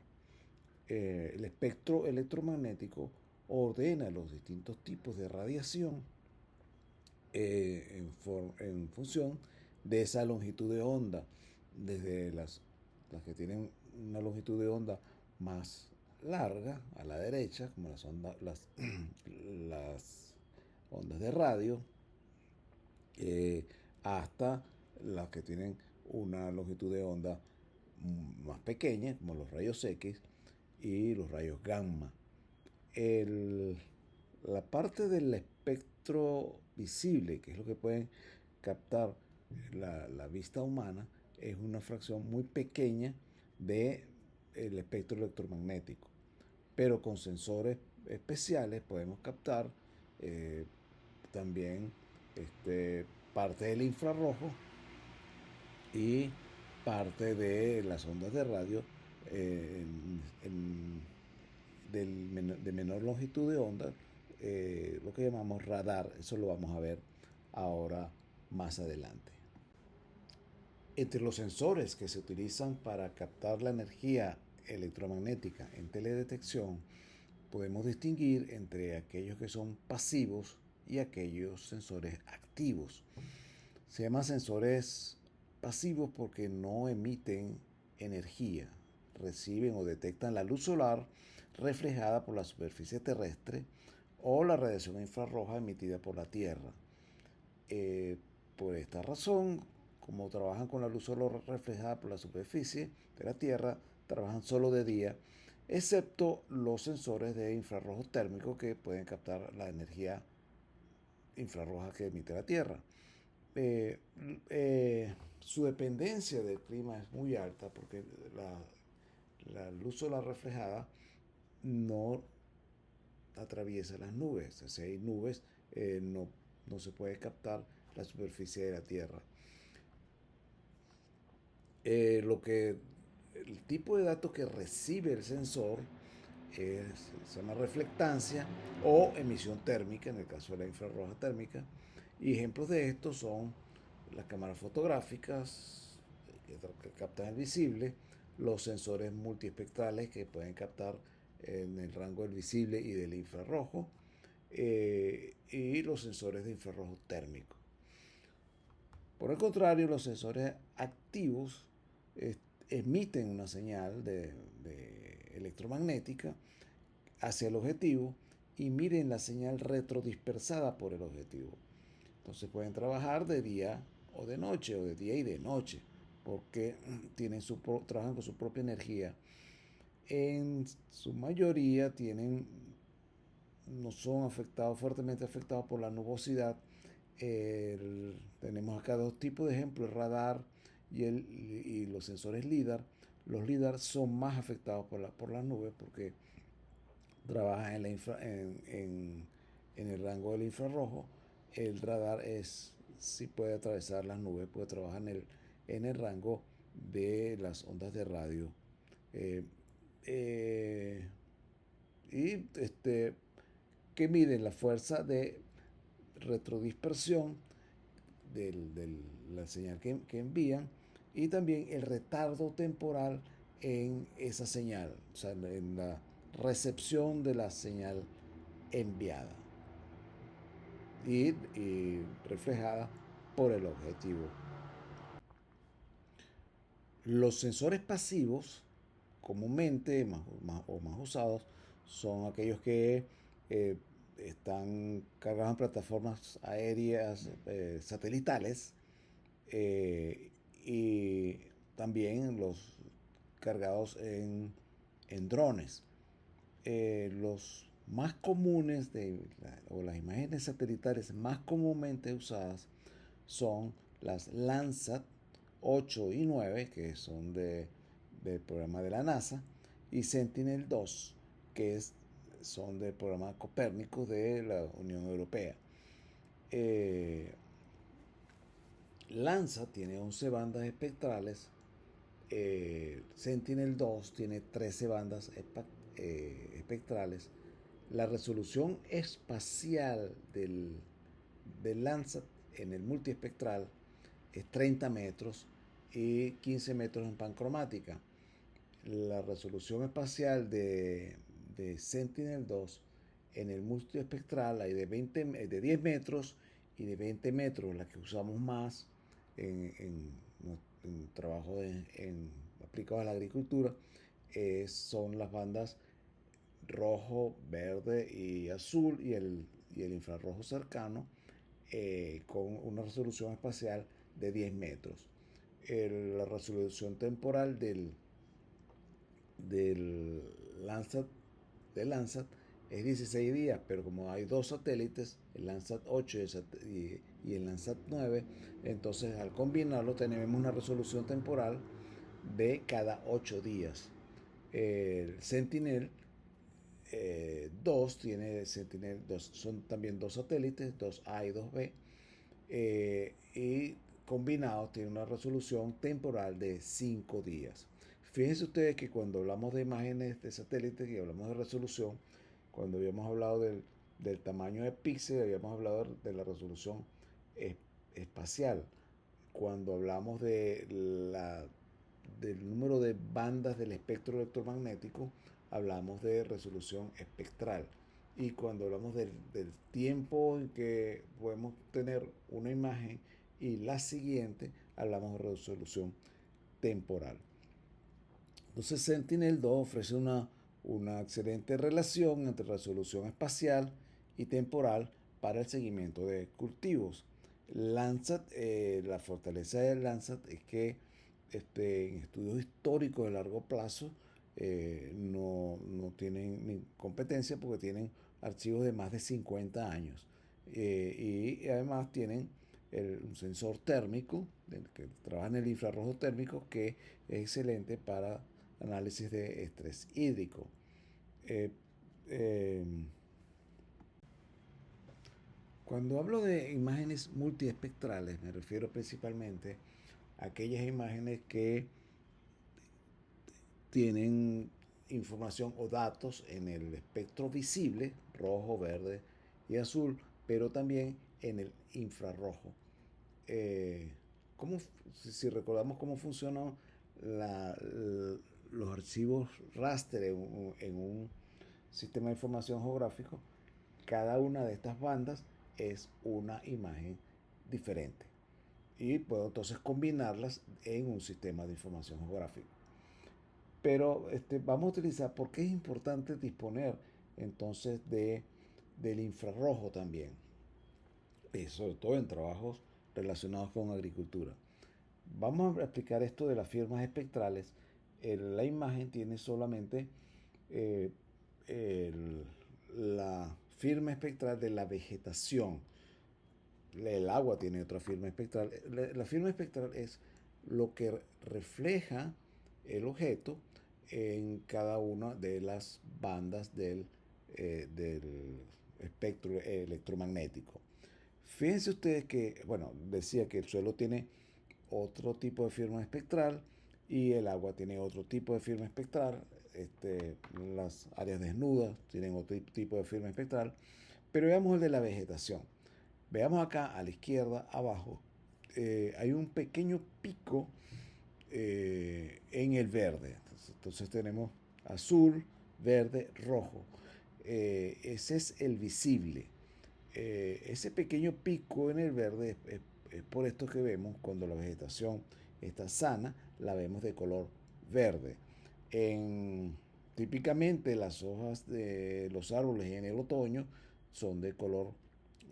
El espectro electromagnético ordena los distintos tipos de radiación en función de esa longitud de onda, desde las que tienen una longitud de onda más larga a la derecha, como las ondas de radio, hasta las que tienen una longitud de onda más pequeña, como los rayos X y los rayos gamma. La parte del espectro visible, que es lo que pueden captar la vista humana, es una fracción muy pequeña del espectro electromagnético. Pero con sensores especiales podemos captar también parte del infrarrojo y parte de las ondas de radio de menor longitud de onda, lo que llamamos radar. Eso lo vamos a ver ahora más adelante. Entre los sensores que se utilizan para captar la energía electromagnética en teledetección, podemos distinguir entre aquellos que son pasivos y aquellos sensores activos. Se llaman sensores pasivos porque no emiten energía, reciben o detectan la luz solar reflejada por la superficie terrestre o la radiación infrarroja emitida por la Tierra. Por esta razón, como trabajan con la luz solar reflejada por la superficie de la Tierra, trabajan solo de día, excepto los sensores de infrarrojo térmico que pueden captar la energía infrarroja que emite la Tierra. Su dependencia del clima es muy alta porque la luz solar reflejada no atraviesa las nubes. Si hay nubes, no se puede captar la superficie de la Tierra. El tipo de datos que recibe el sensor se llama reflectancia o emisión térmica, en el caso de la infrarroja térmica. Y ejemplos de esto son las cámaras fotográficas que captan el visible, los sensores multiespectrales que pueden captar en el rango del visible y del infrarrojo, y los sensores de infrarrojo térmico. Por el contrario, los sensores activos emiten una señal de electromagnética hacia el objetivo y miden la señal retrodispersada por el objetivo. Entonces pueden trabajar de día o de noche, o de día y de noche, porque trabajan con su propia energía. En su mayoría no son fuertemente afectados por la nubosidad. Tenemos acá dos tipos de ejemplos: el radar y los sensores LIDAR. Los LIDAR son más afectados por las nubes porque trabajan en el rango del infrarrojo. El radar sí puede atravesar las nubes, puede trabajar en el rango de las ondas de radio. Y que miden la fuerza de retrodispersión de la señal que envían, y también el retardo temporal en esa señal, o sea, en la recepción de la señal enviada y reflejada por el objetivo. Los sensores pasivos, comúnmente más usados, son aquellos que están cargados en plataformas aéreas satelitales, y también los cargados en drones. Los más comunes o las imágenes satelitales más comúnmente usadas son las Landsat 8 y 9, que son del programa de la NASA, y Sentinel-2, son del programa Copérnico de la Unión Europea. Landsat tiene 11 bandas espectrales. Sentinel-2 tiene 13 bandas espectrales. La resolución espacial del Landsat en el multiespectral es 30 metros y 15 metros en pancromática. La resolución espacial de Sentinel-2 en el multiespectral hay de 10 metros y de 20 metros, la que usamos más en trabajo aplicado a la agricultura, son las bandas rojo, verde y azul y el infrarrojo cercano, con una resolución espacial de 10 metros. La resolución temporal del Landsat, Landsat es 16 días, pero como hay dos satélites, el Landsat 8 y el Landsat 9, entonces al combinarlo tenemos una resolución temporal de cada 8 días. El Sentinel 2 tiene Sentinel 2, son también dos satélites, 2A y 2B, y combinados tiene una resolución temporal de 5 días. Fíjense ustedes que cuando hablamos de imágenes de satélites y hablamos de resolución, cuando habíamos hablado del tamaño de píxeles, habíamos hablado de la resolución espacial. Cuando hablamos del número de bandas del espectro electromagnético, hablamos de resolución espectral. Y cuando hablamos del tiempo en que podemos tener una imagen y la siguiente, hablamos de resolución temporal. Entonces Sentinel-2 ofrece una excelente relación entre resolución espacial y temporal para el seguimiento de cultivos. Landsat, la fortaleza de Landsat es que en estudios históricos de largo plazo no tienen competencia porque tienen archivos de más de 50 años. Y además tienen un sensor térmico que trabaja en el infrarrojo térmico, que es excelente para análisis de estrés hídrico. Eh, eh, Cuando hablo de imágenes multiespectrales, me refiero principalmente a aquellas imágenes que tienen información o datos en el espectro visible, rojo, verde y azul, pero también en el infrarrojo. Eh, si recordamos cómo funcionan los archivos raster en un sistema de información geográfico, cada una de estas bandas es una imagen diferente y puedo entonces combinarlas en un sistema de información geográfica. Pero vamos a utilizar, porque es importante disponer entonces del infrarrojo también, sobre todo en trabajos relacionados con agricultura. Vamos a explicar esto de las firmas espectrales. La imagen tiene solamente eh, el, la firma espectral de la vegetación. El agua tiene otra firma espectral. La firma espectral es lo que refleja el objeto en cada una de las bandas del espectro electromagnético. Fíjense ustedes que, bueno, decía que el suelo tiene otro tipo de firma espectral y el agua tiene otro tipo de firma espectral. Las áreas desnudas tienen otro tipo de firma espectral. Pero veamos el de la vegetación. Veamos acá a la izquierda, abajo, hay un pequeño pico en el verde. Entonces tenemos azul, verde, rojo. Ese es el visible. Ese pequeño pico en el verde es por esto que vemos cuando la vegetación está sana, la vemos de color verde. Típicamente las hojas de los árboles en el otoño son de color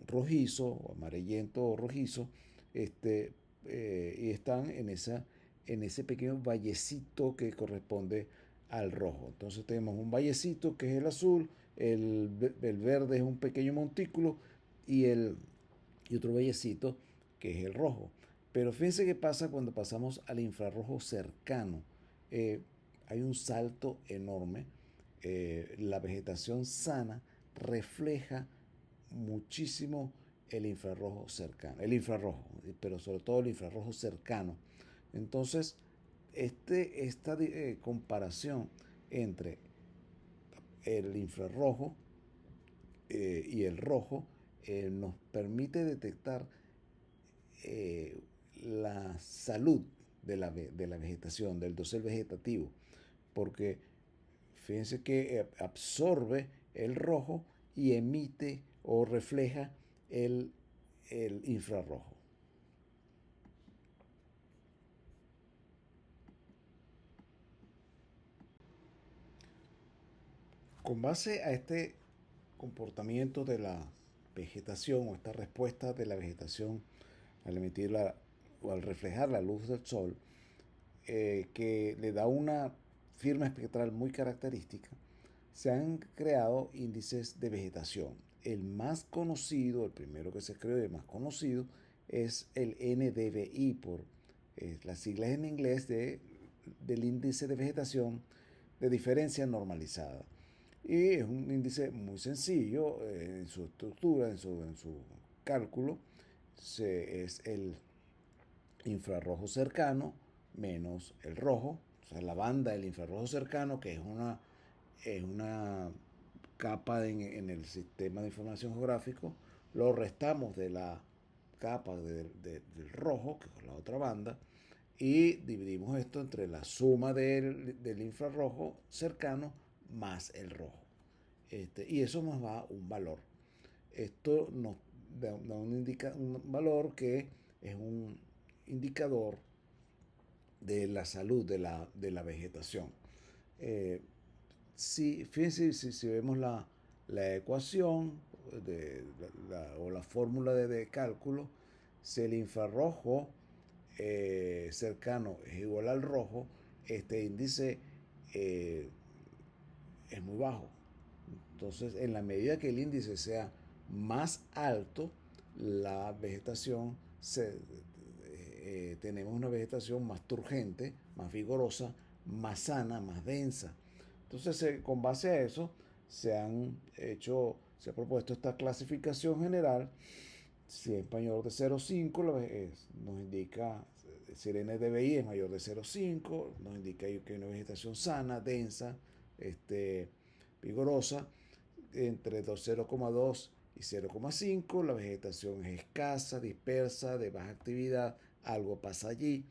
rojizo o amarillento o rojizo, y están en ese pequeño vallecito que corresponde al rojo. Entonces tenemos un vallecito que es el azul, el verde es un pequeño montículo y otro vallecito que es el rojo. Pero fíjense qué pasa cuando pasamos al infrarrojo cercano. Hay un salto enorme. La vegetación sana refleja muchísimo el infrarrojo cercano, el infrarrojo, pero sobre todo el infrarrojo cercano. Entonces, esta comparación entre el infrarrojo y el rojo nos permite detectar eh, la salud de la vegetación, del dosel vegetativo, porque fíjense que absorbe el rojo y emite o refleja el, el infrarrojo. Con base a este comportamiento de la vegetación o esta respuesta de la vegetación al emitir o al reflejar la luz del sol, que le da una firma espectral muy característica, se han creado índices de vegetación. El más conocido, el primero que se creó y el más conocido, es el NDVI, por las siglas en inglés del índice de vegetación de diferencia normalizada. Y es un índice muy sencillo en su estructura, en su cálculo. Es el infrarrojo cercano menos el rojo, o sea, la banda del infrarrojo cercano, que es una capa en el sistema de información geográfico, lo restamos de la capa del rojo, que es la otra banda, y dividimos esto entre la suma del infrarrojo cercano más el rojo. Y eso nos da un valor. Esto nos da un valor que es un indicador de la salud de la vegetación. Fíjense, si vemos la ecuación o la fórmula de cálculo, si el infrarrojo cercano es igual al rojo, este índice eh, es muy bajo. Entonces, en la medida que el índice sea más alto, la vegetación tenemos una vegetación más turgente, más vigorosa, más sana, más densa. Entonces, con base a eso, se ha propuesto esta clasificación general. Si es mayor de 0,5, nos indica, si el NDVI es mayor de 0,5, nos indica que hay una vegetación sana, densa, vigorosa. Entre 0,2 y 0,5, la vegetación es escasa, dispersa, de baja actividad, algo pasa allí.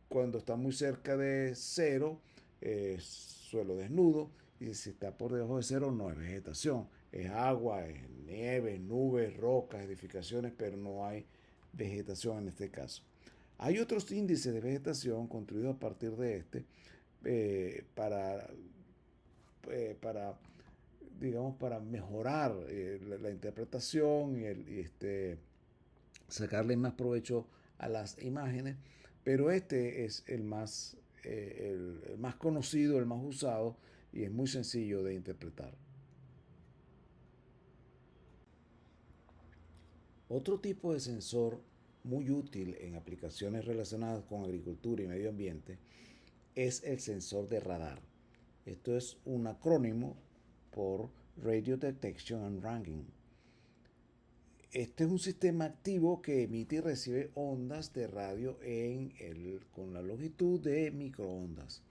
Cuando está muy cerca de 0, es suelo desnudo, y si está por debajo de 0, no es vegetación, es agua, es nieve, nubes, rocas, edificaciones, pero no hay vegetación en este caso. Hay otros índices de vegetación construidos a partir de eh, para, para digamos, para mejorar la interpretación sacarle más provecho a las imágenes, pero este es el más conocido, el más usado, y es muy sencillo de interpretar. Otro tipo de sensor muy útil en aplicaciones relacionadas con agricultura y medio ambiente es el sensor de radar. Esto es un acrónimo por Radio Detection and Ranging. Este es un sistema activo que emite y recibe ondas de radio con la longitud de microondas.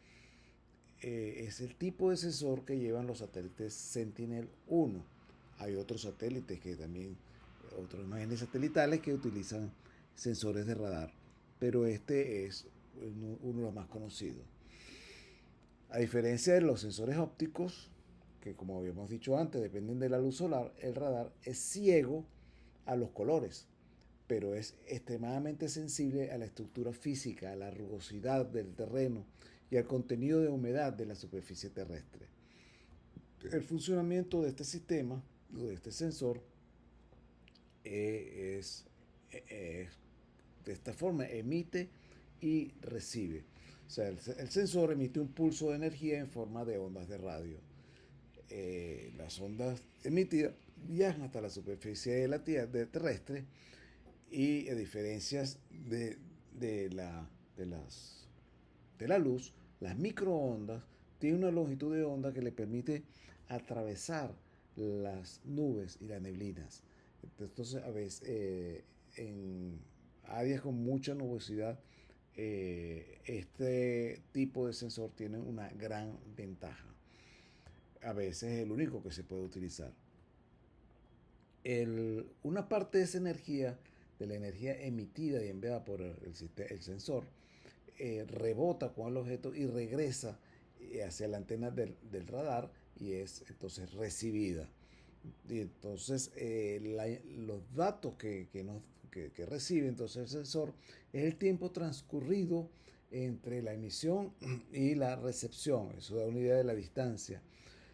Es el tipo de sensor que llevan los satélites Sentinel-1. Hay otros satélites otras imágenes satelitales que utilizan sensores de radar, pero este es uno de los más conocidos. A diferencia de los sensores ópticos, que como habíamos dicho antes, dependen de la luz solar, el radar es ciego a los colores, pero es extremadamente sensible a la estructura física, a la rugosidad del terreno y al contenido de humedad de la superficie terrestre. El funcionamiento de este sistema, de este sensor, es de esta forma: emite y recibe. O sea, el sensor emite un pulso de energía en forma de ondas de radio. Las ondas emitidas viajan hasta la superficie de la Tierra terrestre y a diferencias de la luz, las microondas tienen una longitud de onda que le permite atravesar las nubes y las neblinas. Entonces, a veces en áreas con mucha nubosidad, este tipo de sensor tiene una gran ventaja. A veces es el único que se puede utilizar. Una parte de esa energía, de la energía emitida y enviada por el sensor, rebota con el objeto y regresa hacia la antena del radar y es entonces recibida. Y entonces los datos que recibe entonces el sensor es el tiempo transcurrido entre la emisión y la recepción. Eso da una idea de la distancia.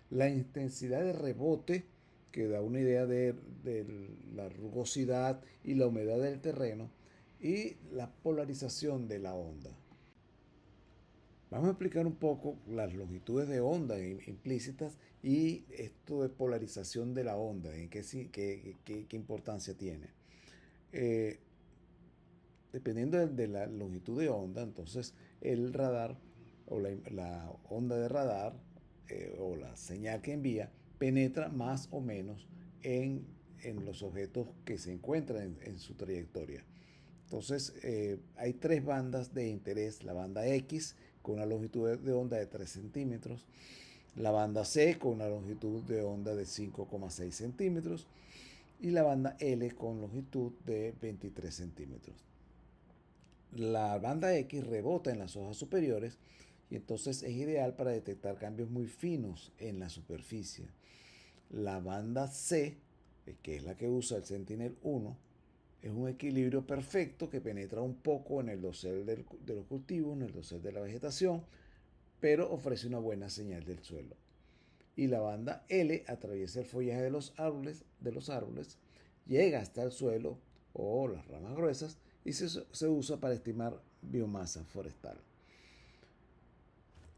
La intensidad de rebote, que da una idea de la rugosidad y la humedad del terreno, y la polarización de la onda. Vamos a explicar un poco las longitudes de onda implícitas y esto de polarización de la onda, qué importancia tiene. Dependiendo de la longitud de onda, entonces el radar o la onda de radar o la señal que envía penetra más o menos en los objetos que se encuentran en su trayectoria. Entonces hay tres bandas de interés: la banda X con una longitud de onda de 3 centímetros, la banda C con una longitud de onda de 5,6 centímetros y la banda L con longitud de 23 centímetros. La banda X rebota en las hojas superiores y entonces es ideal para detectar cambios muy finos en la superficie. La banda C, que es la que usa el Sentinel-1, es un equilibrio perfecto que penetra un poco en el dosel de los cultivos, en el dosel de la vegetación, pero ofrece una buena señal del suelo. Y la banda L atraviesa el follaje de los árboles, llega hasta el suelo o las ramas gruesas y se usa para estimar biomasa forestal.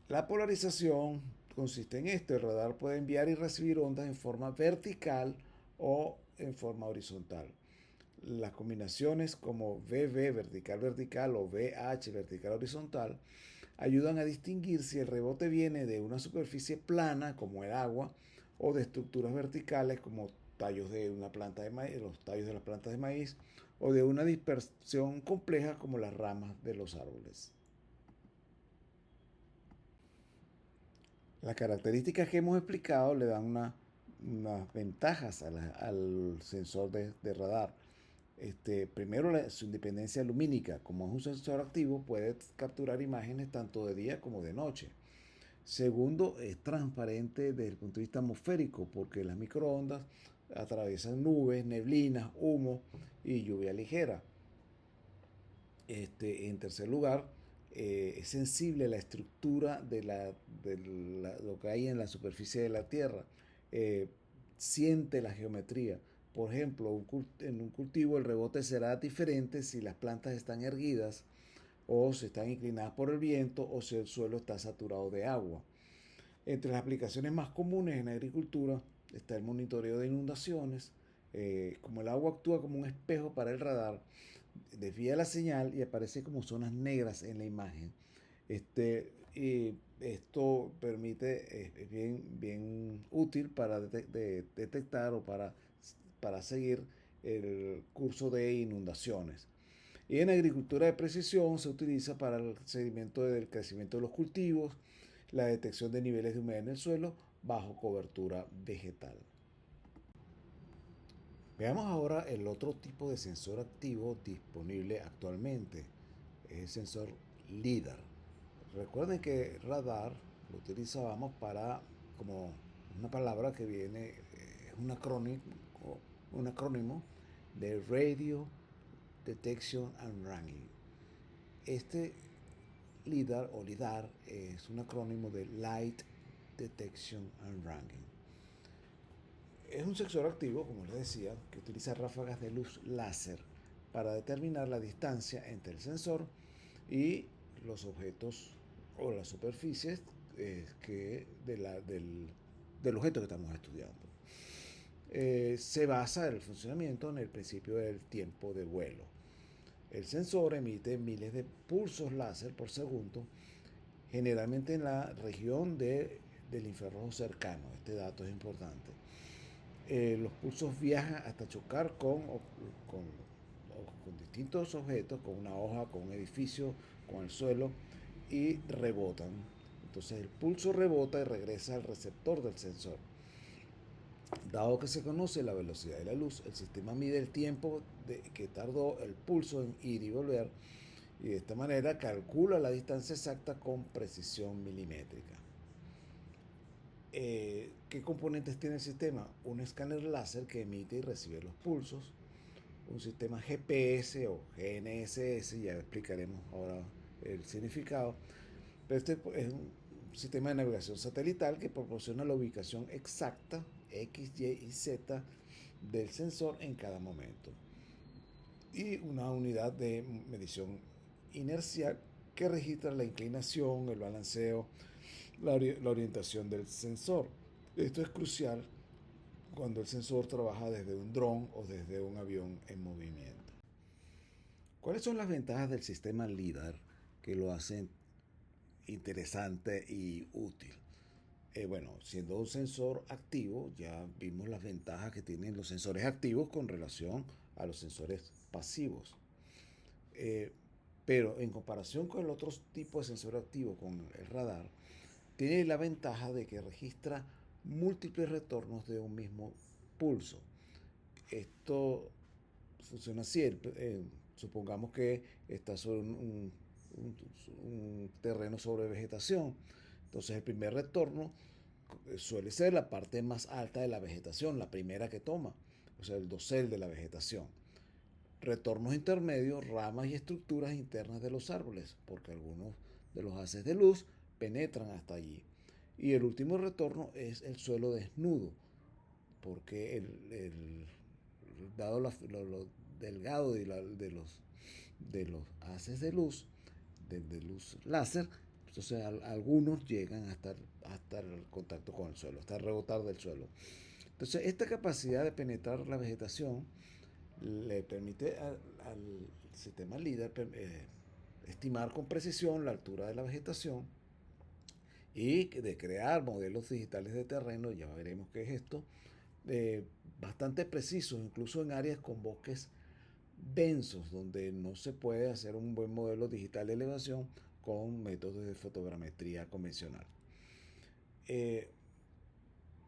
La polarización consiste en esto: el radar puede enviar y recibir ondas en forma vertical o en forma horizontal. Las combinaciones como VV vertical vertical o VH vertical horizontal ayudan a distinguir si el rebote viene de una superficie plana como el agua o de estructuras verticales como tallos de una planta de maíz, los tallos de las plantas de maíz, o de una dispersión compleja como las ramas de los árboles. Las características que hemos explicado le dan unas ventajas al sensor de radar. Primero, su independencia lumínica. Como es un sensor activo, puede capturar imágenes tanto de día como de noche. Segundo, es transparente desde el punto de vista atmosférico, porque las microondas atraviesan nubes, neblinas, humo y lluvia ligera. En tercer lugar, es sensible a la estructura lo que hay en la superficie de la Tierra. Siente la geometría. Por ejemplo, en un cultivo el rebote será diferente si las plantas están erguidas o si están inclinadas por el viento o si el suelo está saturado de agua. Entre las aplicaciones más comunes en la agricultura está el monitoreo de inundaciones. Como el agua actúa como un espejo para el radar, desvía la señal y aparece como zonas negras en la imagen. Y esto permite, es bien útil para detectar o para seguir el curso de inundaciones. Y en agricultura de precisión se utiliza para el seguimiento del crecimiento de los cultivos, la detección de niveles de humedad en el suelo bajo cobertura vegetal. Veamos ahora el otro tipo de sensor activo disponible actualmente, es el sensor LIDAR. Recuerden que radar lo utilizábamos para, como una palabra que viene, es un acrónimo de Radio Detection and Ranging. Este LIDAR o LIDAR es un acrónimo de Light Detection and Ranging. Es un sensor activo, como les decía, que utiliza ráfagas de luz láser para determinar la distancia entre el sensor y los objetos o las superficies del objeto que estamos estudiando. se basa el funcionamiento en el principio del tiempo de vuelo. El sensor emite miles de pulsos láser por segundo, generalmente en la región del infrarrojo cercano. Este dato es importante. Los pulsos viajan hasta chocar con distintos objetos, con una hoja, con un edificio, con el suelo, y rebotan. Entonces el pulso rebota y regresa al receptor del sensor. Dado que se conoce la velocidad de la luz, el sistema mide el tiempo que tardó el pulso en ir y volver, y de esta manera calcula la distancia exacta con precisión milimétrica. ¿Qué componentes tiene el sistema? Un escáner láser que emite y recibe los pulsos, un sistema GPS o GNSS, ya explicaremos ahora el significado, pero este es un sistema de navegación satelital que proporciona la ubicación exacta X, Y y Z del sensor en cada momento, y una unidad de medición inercial que registra la inclinación, el balanceo, la orientación del sensor. Esto es crucial cuando el sensor trabaja desde un dron o desde un avión en movimiento. ¿Cuáles son las ventajas del sistema LIDAR que lo hacen interesante y útil? Bueno, siendo un sensor activo, ya vimos las ventajas que tienen los sensores activos con relación a los sensores pasivos. Pero en comparación con el otro tipo de sensor activo, con el radar, tiene la ventaja de que registra múltiples retornos de un mismo pulso. Esto funciona así. Supongamos que está sobre un terreno sobre vegetación. Entonces el primer retorno suele ser la parte más alta de la vegetación, la primera que toma, o sea, el dosel de la vegetación. Retornos intermedios, ramas y estructuras internas de los árboles, porque algunos de los haces de luz penetran hasta allí. Y el último retorno es el suelo desnudo, porque dado lo delgado de los haces de luz, de luz láser, entonces algunos llegan hasta el contacto con el suelo, hasta el rebotar del suelo. Entonces esta capacidad de penetrar la vegetación le permite al sistema LIDAR estimar con precisión la altura de la vegetación y de crear modelos digitales de terreno, ya veremos qué es esto, bastante precisos, incluso en áreas con bosques densos, donde no se puede hacer un buen modelo digital de elevación con métodos de fotogrametría convencional.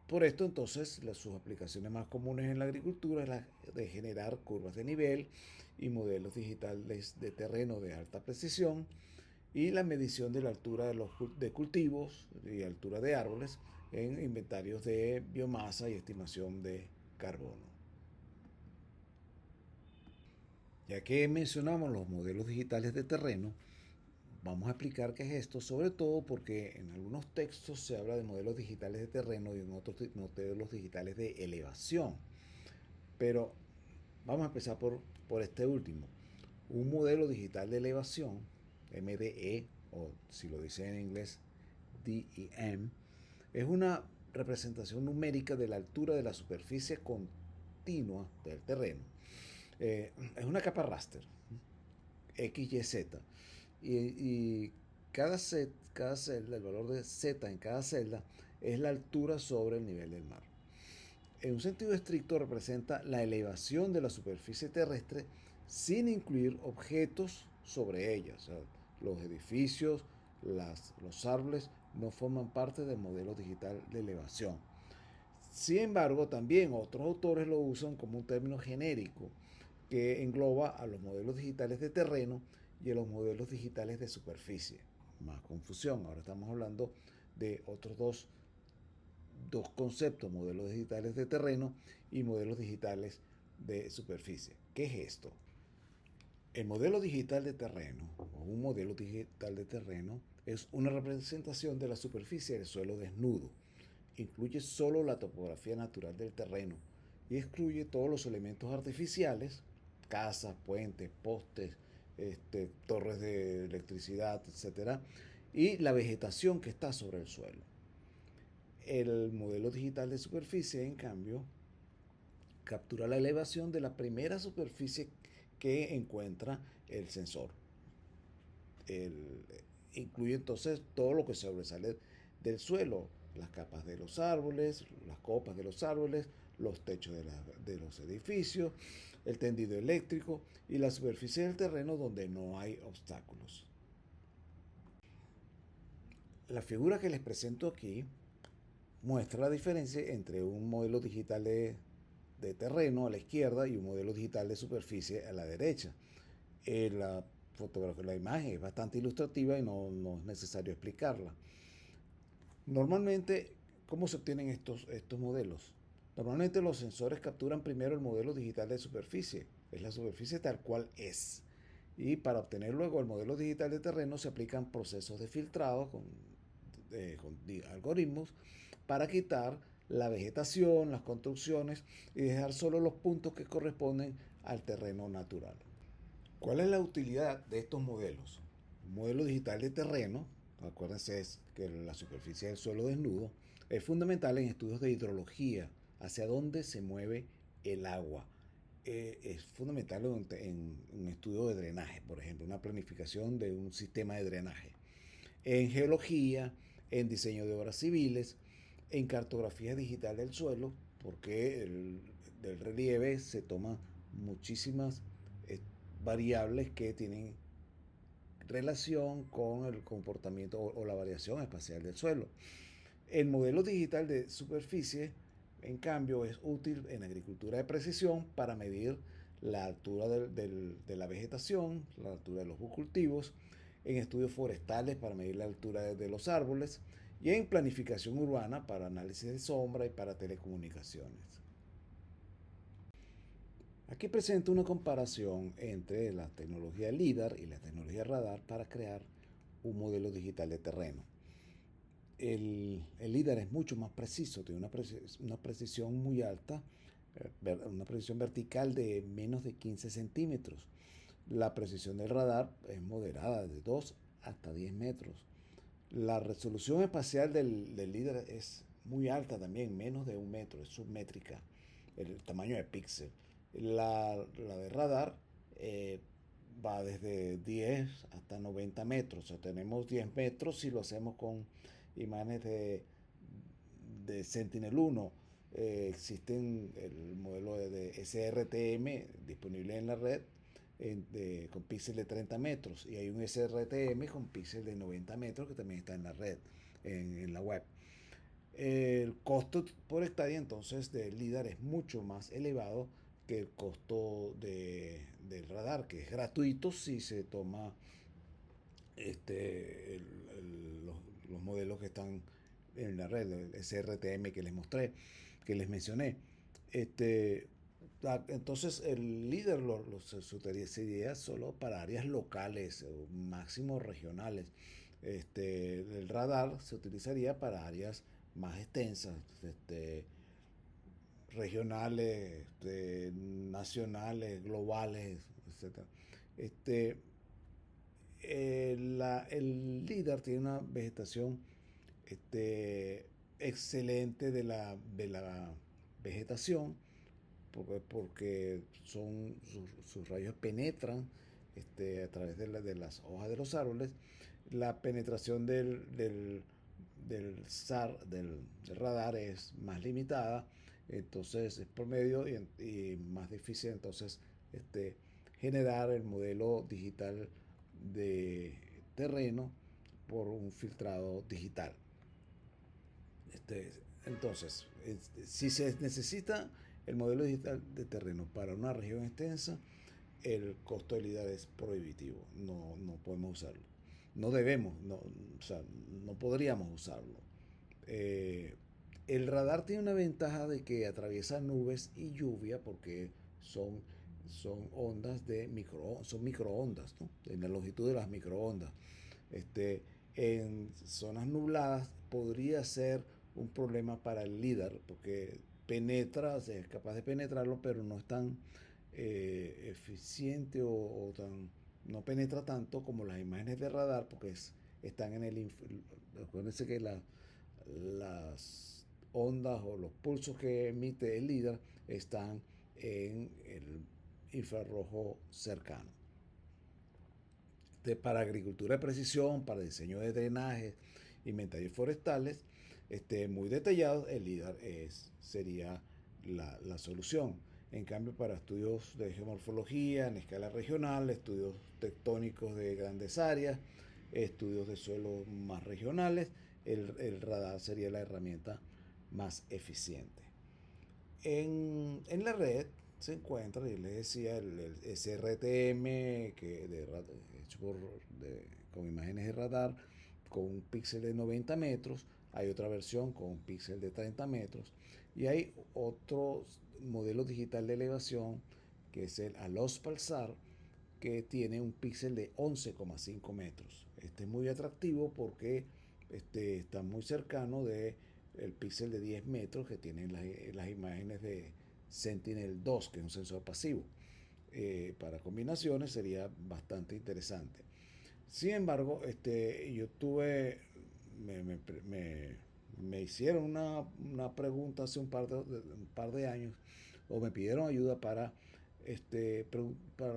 Por esto entonces sus aplicaciones más comunes en la agricultura es la de generar curvas de nivel y modelos digitales de terreno de alta precisión, y la medición de la altura de cultivos y altura de árboles en inventarios de biomasa y estimación de carbono. Ya que mencionamos los modelos digitales de terreno, vamos a explicar qué es esto, sobre todo porque en algunos textos se habla de modelos digitales de terreno y en otros modelos digitales de elevación. Pero vamos a empezar por este último. Un modelo digital de elevación, MDE, o si lo dicen en inglés, DEM, es una representación numérica de la altura de la superficie continua del terreno. Es una capa raster, X, Y, Z. Y cada celda, el valor de Z en cada celda, es la altura sobre el nivel del mar. En un sentido estricto representa la elevación de la superficie terrestre sin incluir objetos sobre ella. O sea, los edificios, los árboles no forman parte del modelo digital de elevación. Sin embargo, también otros autores lo usan como un término genérico que engloba a los modelos digitales de terreno y a los modelos digitales de superficie. Más confusión. Ahora estamos hablando de otros dos conceptos, modelos digitales de terreno y modelos digitales de superficie. ¿Qué es esto? El modelo digital de terreno, o un modelo digital de terreno, es una representación de la superficie del suelo desnudo. Incluye solo la topografía natural del terreno y excluye todos los elementos artificiales, casas, puentes, postes, torres de electricidad, etc., y la vegetación que está sobre el suelo. El modelo digital de superficie, en cambio, captura la elevación de la primera superficie que encuentra el sensor. El, incluye entonces todo lo que sobresale del suelo, las capas de los árboles, las copas de los árboles, los techos de los edificios, el tendido eléctrico y la superficie del terreno donde no hay obstáculos. La figura que les presento aquí muestra la diferencia entre un modelo digital de terreno a la izquierda y un modelo digital de superficie a la derecha. La fotografía, la imagen es bastante ilustrativa y no es necesario explicarla. Normalmente, ¿cómo se obtienen estos modelos? Normalmente los sensores capturan primero el modelo digital de superficie, es la superficie tal cual es. Y para obtener luego el modelo digital de terreno se aplican procesos de filtrado con algoritmos para quitar la vegetación, las construcciones y dejar solo los puntos que corresponden al terreno natural. ¿Cuál es la utilidad de estos modelos? Un modelo digital de terreno, acuérdense que la superficie del suelo desnudo, es fundamental en estudios de hidrología, hacia dónde se mueve el agua. Es fundamental en un estudio de drenaje, por ejemplo, una planificación de un sistema de drenaje. En geología, en diseño de obras civiles, en cartografía digital del suelo, porque del relieve se toman muchísimas variables que tienen relación con el comportamiento o la variación espacial del suelo. El modelo digital de superficie, en cambio, es útil en agricultura de precisión para medir la altura de la vegetación, la altura de los cultivos, en estudios forestales para medir la altura de los árboles y en planificación urbana para análisis de sombra y para telecomunicaciones. Aquí presento una comparación entre la tecnología LIDAR y la tecnología radar para crear un modelo digital de terreno. El LIDAR es mucho más preciso, tiene una precisión muy alta, una precisión vertical de menos de 15 centímetros. La precisión del radar es moderada, de 2 hasta 10 metros. La resolución espacial del LIDAR es muy alta también, menos de 1 metro, es submétrica, el tamaño de píxel. La de radar va desde 10 hasta 90 metros, o sea, tenemos 10 metros si lo hacemos con imágenes de Sentinel-1. Existen el modelo de SRTM disponible en la red con píxel de 30 metros y hay un SRTM con píxel de 90 metros que también está en la red, en la web. El costo por hectárea entonces del LIDAR es mucho más elevado que el costo del radar, que es gratuito si se toma los modelos que están en la red, el SRTM que les mostré, que les mencioné. Entonces el líder se utilizaría solo para áreas locales o máximo regionales. El radar se utilizaría para áreas más extensas, regionales, nacionales, globales, etc. El líder tiene una vegetación excelente de la vegetación porque sus rayos penetran a través de las hojas de los árboles. La penetración del SAR, del radar, es más limitada, entonces es promedio y más difícil entonces generar el modelo digital de terreno por un filtrado digital. Entonces, si se necesita el modelo digital de terreno para una región extensa, el costo de LIDAR es prohibitivo, no podemos usarlo. No debemos, o sea, no podríamos usarlo. El radar tiene una ventaja de que atraviesa nubes y lluvia porque son ondas son microondas, ¿no? En la longitud de las microondas. En zonas nubladas podría ser un problema para el LIDAR porque penetra, o sea, es capaz de penetrarlo, pero no es tan eficiente o tan, no penetra tanto como las imágenes de radar porque están en el... Acuérdense que las ondas o los pulsos que emite el LIDAR están en el infrarrojo cercano. Para agricultura de precisión, para diseño de drenajes, inventarios forestales, muy detallados, el LIDAR sería la solución. En cambio, para estudios de geomorfología en escala regional, estudios tectónicos de grandes áreas, estudios de suelos más regionales, el radar sería la herramienta más eficiente. En la red se encuentra, y les decía, el SRTM hecho con imágenes de radar con un píxel de 90 metros. Hay otra versión con un píxel de 30 metros. Y hay otro modelo digital de elevación que es el ALOS Pulsar, que tiene un píxel de 11,5 metros. Este es muy atractivo porque está muy cercano de el píxel de 10 metros que tienen las imágenes de Sentinel-2, que es un sensor pasivo. Para combinaciones sería bastante interesante. Sin embargo, yo tuve, me hicieron una pregunta hace un par de años, o me pidieron ayuda para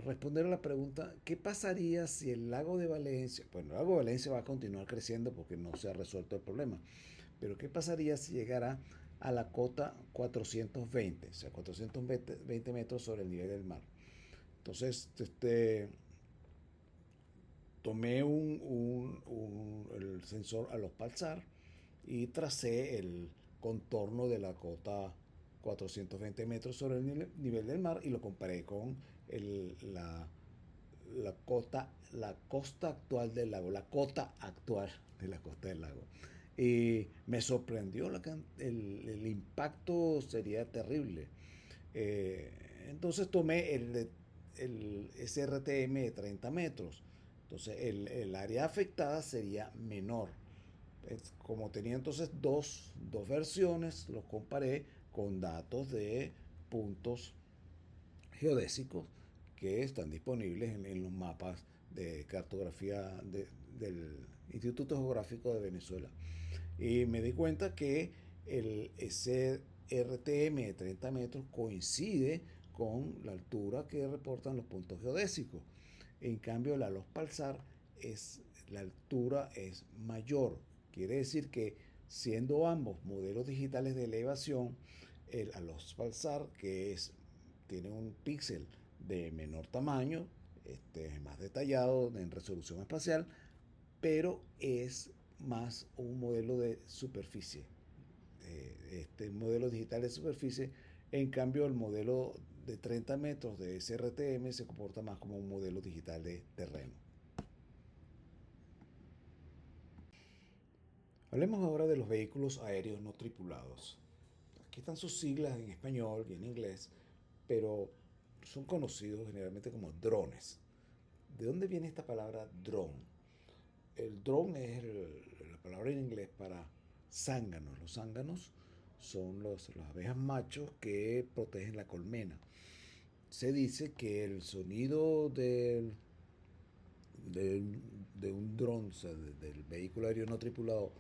responder a la pregunta: ¿qué pasaría si el lago de Valencia, bueno, el lago de Valencia va a continuar creciendo porque no se ha resuelto el problema, pero qué pasaría si llegara a la cota 420, o sea, 420 metros sobre el nivel del mar? Entonces, tomé el sensor a los pulsar y tracé el contorno de la cota 420 metros sobre el nivel del mar, y lo comparé con la costa actual del lago, la cota actual de la costa del lago. Y me sorprendió el impacto sería terrible. Entonces tomé el SRTM de 30 metros. Entonces el área afectada sería menor. Como tenía entonces dos versiones, los comparé con datos de puntos geodésicos que están disponibles en los mapas de cartografía del Instituto Geográfico de Venezuela. Y me di cuenta que ese RTM de 30 metros coincide con la altura que reportan los puntos geodésicos. En cambio, la Los Pulsar la altura es mayor. Quiere decir que, siendo ambos modelos digitales de elevación, el Los Pulsar, tiene un píxel de menor tamaño, más detallado en resolución espacial, pero es más un modelo de superficie, modelo digital de superficie. En cambio, el modelo de 30 metros de SRTM se comporta más como un modelo digital de terreno. Hablemos ahora de los vehículos aéreos no tripulados. Aquí están sus siglas en español y en inglés, pero son conocidos generalmente como drones. ¿De dónde viene esta palabra drone? El drone es la palabra en inglés para zánganos. Los zánganos son las abejas machos que protegen la colmena. Se dice que el sonido de un dron, o sea, del vehículo aéreo no tripulado,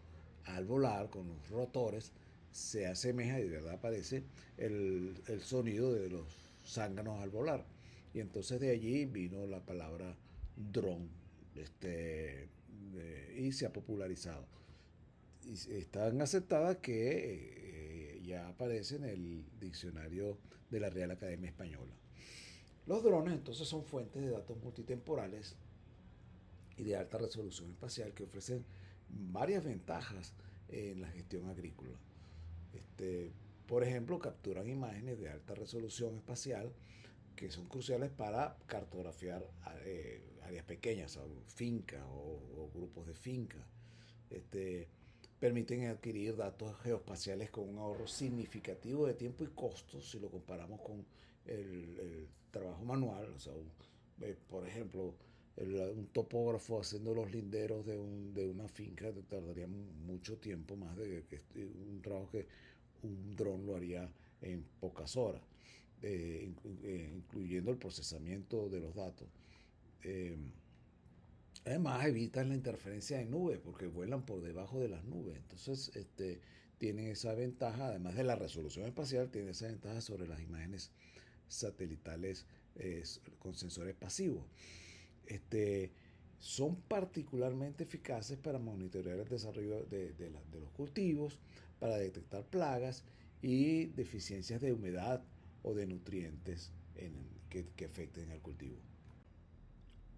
al volar con los rotores, se asemeja, y de verdad parece, el sonido de los zánganos al volar. Y entonces de allí vino la palabra dron, y se ha popularizado. Y están aceptadas que ya aparece en el diccionario de la Real Academia Española. Los drones entonces son fuentes de datos multitemporales y de alta resolución espacial que ofrecen varias ventajas en la gestión agrícola. Este, por ejemplo, capturan imágenes de alta resolución espacial que son cruciales para cartografiar áreas pequeñas, o fincas o grupos de fincas. Este, Permiten adquirir datos geoespaciales con un ahorro significativo de tiempo y costos si lo comparamos con el trabajo manual. O sea, por ejemplo, un topógrafo haciendo los linderos de una finca tardaría mucho tiempo más de que un trabajo que un dron lo haría en pocas horas, incluyendo el procesamiento de los datos. Eh, Además, evitan la interferencia de nubes porque vuelan por debajo de las nubes. Entonces, tienen esa ventaja, además de la resolución espacial, tienen esa ventaja sobre las imágenes satelitales con sensores pasivos. Son particularmente eficaces para monitorear el desarrollo de los cultivos, para detectar plagas y deficiencias de humedad o de nutrientes que afecten al cultivo.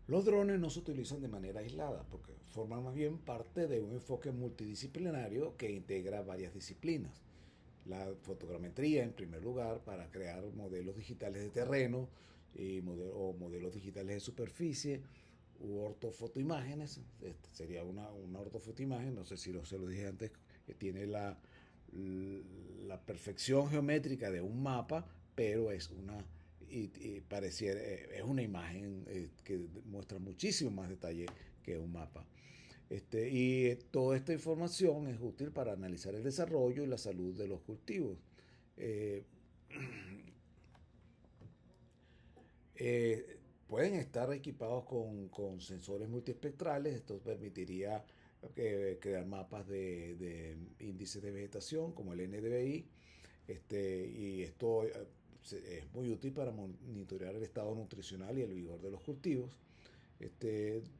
Los drones no se utilizan de manera aislada porque forman más bien parte de un enfoque multidisciplinario que integra varias disciplinas. La fotogrametría, en primer lugar, para crear modelos digitales de terreno o modelos digitales de superficie, u ortofotoimágenes. Sería una ortofotoimagen, no sé si se lo dije antes, que tiene la perfección geométrica de un mapa, pero es pareciera, es una imagen que muestra muchísimo más detalle que un mapa. Toda esta información es útil para analizar el desarrollo y la salud de los cultivos. Eh, Pueden estar equipados con sensores multiespectrales. Esto permitiría crear mapas de índices de vegetación como el NDVI. Y esto es muy útil para monitorear el estado nutricional y el vigor de los cultivos.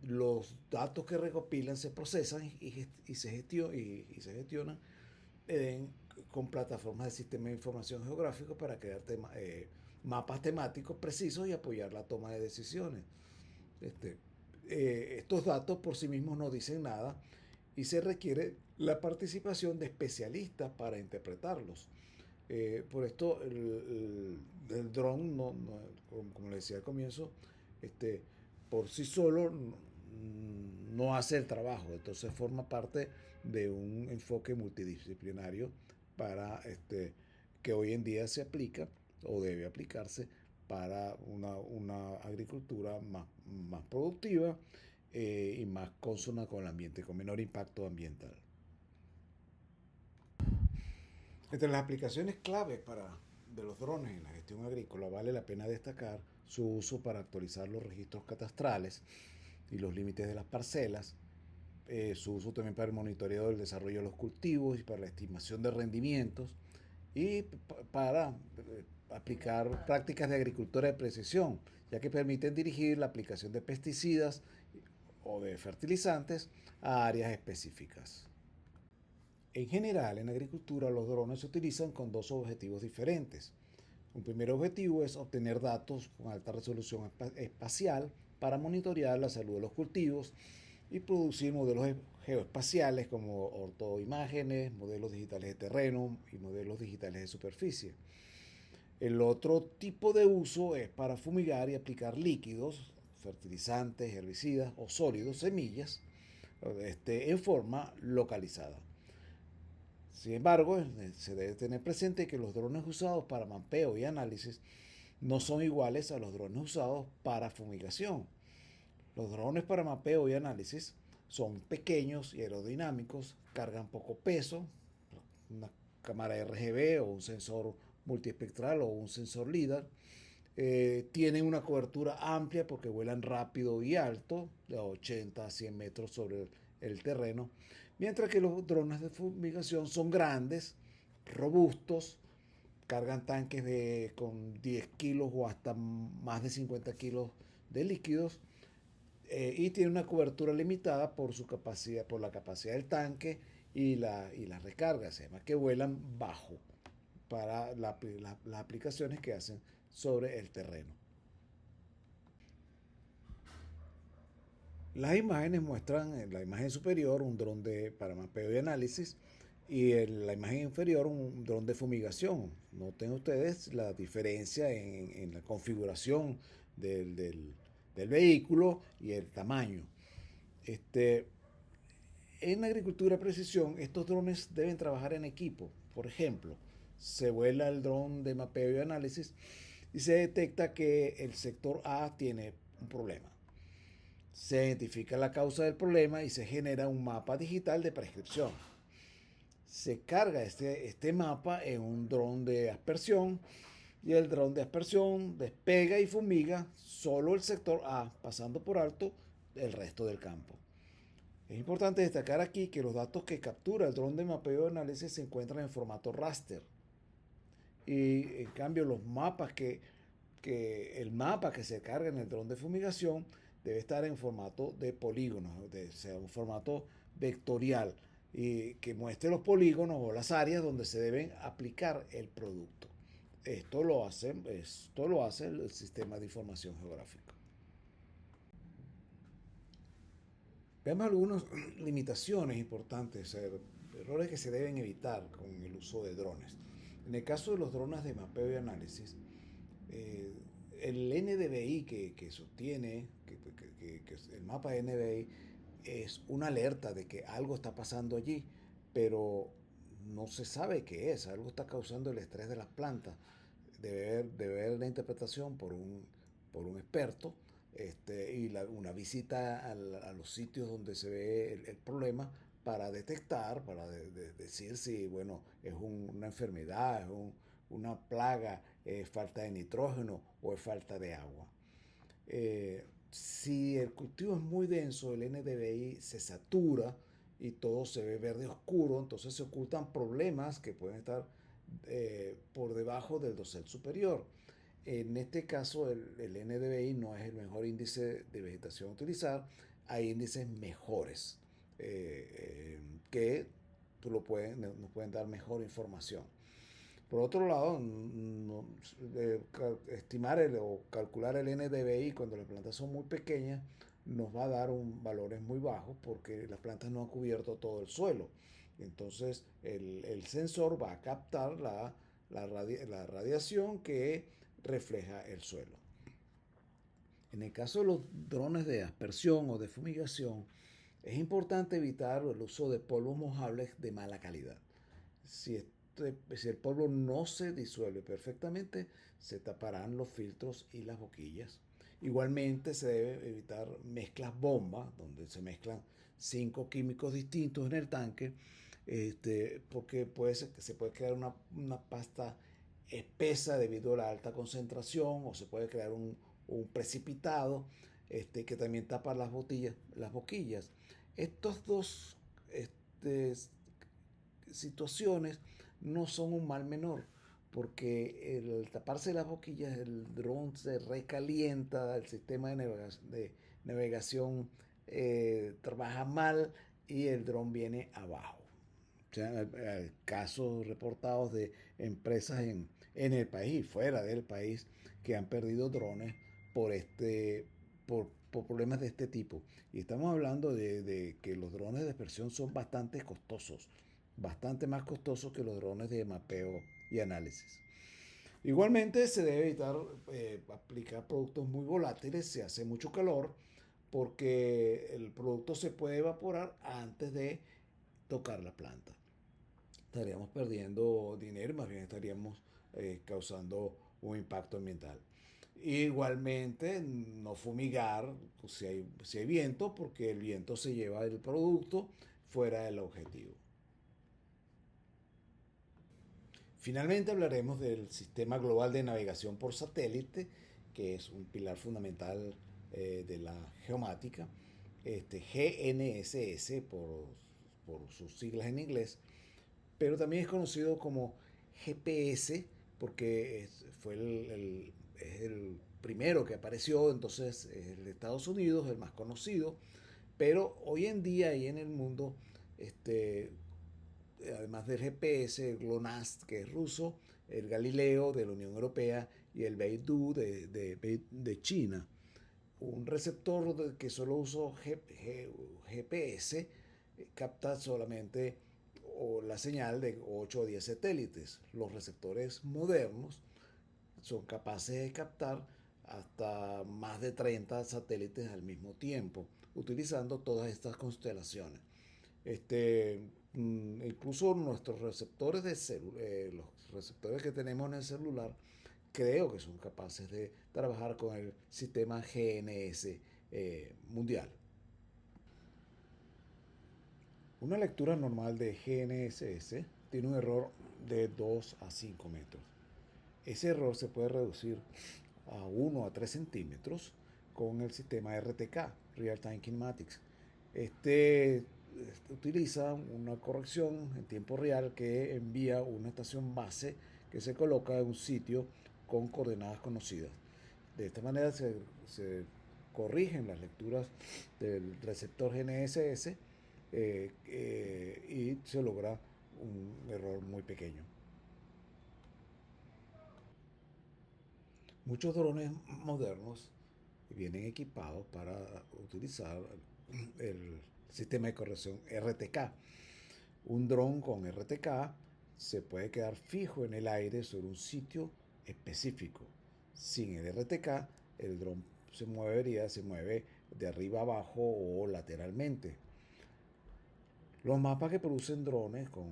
Los datos que recopilan se procesan y se gestionan eh, con plataformas de sistema de información geográfico para crear mapas temáticos precisos y apoyar la toma de decisiones. Estos datos por sí mismos no dicen nada y se requiere la participación de especialistas para interpretarlos. Por esto el dron, como le decía al comienzo, por sí solo no hace el trabajo, entonces forma parte de un enfoque multidisciplinario para que hoy en día se aplica o debe aplicarse para una agricultura más productiva y más consona con el ambiente, con menor impacto ambiental. Entre las aplicaciones clave de los drones en la gestión agrícola vale la pena destacar su uso para actualizar los registros catastrales y los límites de las parcelas, su uso también para el monitoreo del desarrollo de los cultivos y para la estimación de rendimientos y para aplicar prácticas de agricultura de precisión, ya que permiten dirigir la aplicación de pesticidas o de fertilizantes a áreas específicas. En general, en agricultura los drones se utilizan con dos objetivos diferentes. Un primer objetivo es obtener datos con alta resolución espacial para monitorear la salud de los cultivos y producir modelos geoespaciales como ortoimágenes, modelos digitales de terreno y modelos digitales de superficie. El otro tipo de uso es para fumigar y aplicar líquidos, fertilizantes, herbicidas o sólidos, semillas, en forma localizada. Sin embargo, se debe tener presente que los drones usados para mapeo y análisis no son iguales a los drones usados para fumigación. Los drones para mapeo y análisis son pequeños y aerodinámicos, cargan poco peso, una cámara RGB o un sensor multiespectral o un sensor LIDAR. Tienen una cobertura amplia porque vuelan rápido y alto, de 80 a 100 metros sobre el terreno, mientras que los drones de fumigación son grandes, robustos, cargan tanques con 10 kilos o hasta más de 50 kilos de líquidos y tienen una cobertura limitada por su capacidad, por la capacidad del tanque y las recargas, además que vuelan bajo para las aplicaciones que hacen sobre el terreno. Las imágenes muestran en la imagen superior un dron para mapeo y análisis y en la imagen inferior un dron de fumigación. Noten ustedes la diferencia en la configuración del vehículo y el tamaño. En la agricultura de precisión, estos drones deben trabajar en equipo. Por ejemplo, se vuela el dron de mapeo y análisis y se detecta que el sector A tiene un problema. Se identifica la causa del problema y se genera un mapa digital de prescripción. Se carga este mapa en un dron de aspersión y el dron de aspersión despega y fumiga solo el sector A, pasando por alto el resto del campo. Es importante destacar aquí que los datos que captura el dron de mapeo y análisis se encuentran en formato raster y en cambio los mapas que que el mapa que se carga en el dron de fumigación debe estar en formato de polígonos, sea un formato vectorial y que muestre los polígonos o las áreas donde se deben aplicar el producto. Esto lo hace el sistema de información geográfica. Veamos algunas limitaciones importantes, errores que se deben evitar con el uso de drones. En el caso de los drones de mapeo y análisis, eh, el NDVI que sostiene, que el mapa NDVI es una alerta de que algo está pasando allí, pero no se sabe qué es, algo está causando el estrés de las plantas. Debe ver la interpretación por un experto y una visita a los sitios donde se ve el problema para detectar, para decir si bueno, es una enfermedad, es una plaga, es falta de nitrógeno o es falta de agua. Si el cultivo es muy denso, el NDVI se satura y todo se ve verde oscuro, entonces se ocultan problemas que pueden estar por debajo del dosel superior. En este caso, el NDVI no es el mejor índice de vegetación a utilizar. Hay índices mejores que nos pueden dar mejor información. Por otro lado, estimar o calcular el NDVI cuando las plantas son muy pequeñas nos va a dar valores muy bajos porque las plantas no han cubierto todo el suelo. Entonces el sensor va a captar la radiación que refleja el suelo. En el caso de los drones de aspersión o de fumigación, es importante evitar el uso de polvos mojables de mala calidad. Si el polvo no se disuelve perfectamente, se taparán los filtros y las boquillas. Igualmente se debe evitar mezclas bomba, donde se mezclan 5 químicos distintos en el tanque, porque se puede crear una pasta espesa debido a la alta concentración o se puede crear un precipitado que también tapa las boquillas. Estos dos este, situaciones no son un mal menor, porque el taparse las boquillas, el dron se recalienta, el sistema de navegación trabaja mal y el dron viene abajo. O sea, casos reportados de empresas en el país y fuera del país que han perdido drones por por problemas de este tipo. Y estamos hablando de que los drones de dispersión son bastante costosos, bastante más costosos que los drones de mapeo y análisis. Igualmente se debe evitar aplicar productos muy volátiles si hace mucho calor porque el producto se puede evaporar antes de tocar la planta. Estaríamos perdiendo dinero, más bien estaríamos causando un impacto ambiental. Igualmente, no fumigar si hay viento, porque el viento se lleva el producto fuera del objetivo. Finalmente hablaremos del Sistema Global de Navegación por Satélite, que es un pilar fundamental de la geomática, GNSS por sus siglas en inglés, pero también es conocido como GPS porque es el primero que apareció, entonces es el de Estados Unidos, el más conocido, pero hoy en día y en el mundo, además del GPS, el GLONASS, que es ruso, el Galileo de la Unión Europea y el Beidou de China. Un receptor que solo usa GPS capta solamente la señal de 8 o 10 satélites. Los receptores modernos son capaces de captar hasta más de 30 satélites al mismo tiempo, utilizando todas estas constelaciones. Incluso nuestros receptores los receptores que tenemos en el celular, creo que son capaces de trabajar con el sistema GNS mundial. Una lectura normal de GNSS tiene un error de 2 a 5 metros. Ese error se puede reducir a 1 a 3 centímetros con el sistema RTK, Real Time Kinematics. Este utiliza una corrección en tiempo real que envía una estación base que se coloca en un sitio con coordenadas conocidas. De esta manera se corrigen las lecturas del receptor GNSS y se logra un error muy pequeño. Muchos drones modernos vienen equipados para utilizar el sistema de corrección RTK. Un dron con RTK se puede quedar fijo en el aire sobre un sitio específico. Sin el RTK, el dron se mueve de arriba a abajo o lateralmente. Los mapas que producen drones con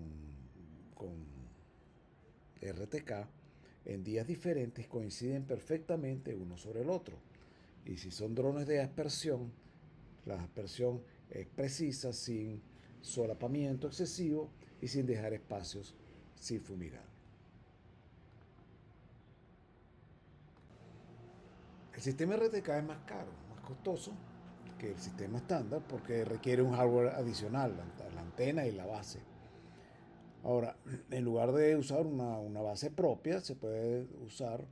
RTK en días diferentes coinciden perfectamente uno sobre el otro. Y si son drones de aspersión, la aspersión es precisa, sin solapamiento excesivo y sin dejar espacios sin fumigar. El sistema RTK es más caro, más costoso que el sistema estándar porque requiere un hardware adicional, la antena y la base. Ahora, en lugar de usar una base propia, se puede usar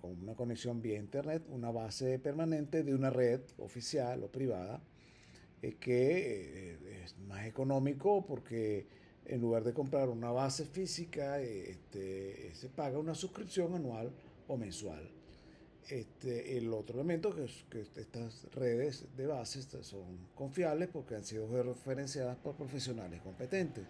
con una conexión vía internet una base permanente de una red oficial o privada que es más económico porque en lugar de comprar una base física se paga una suscripción anual o mensual. El otro elemento es que estas redes de bases son confiables porque han sido referenciadas por profesionales competentes.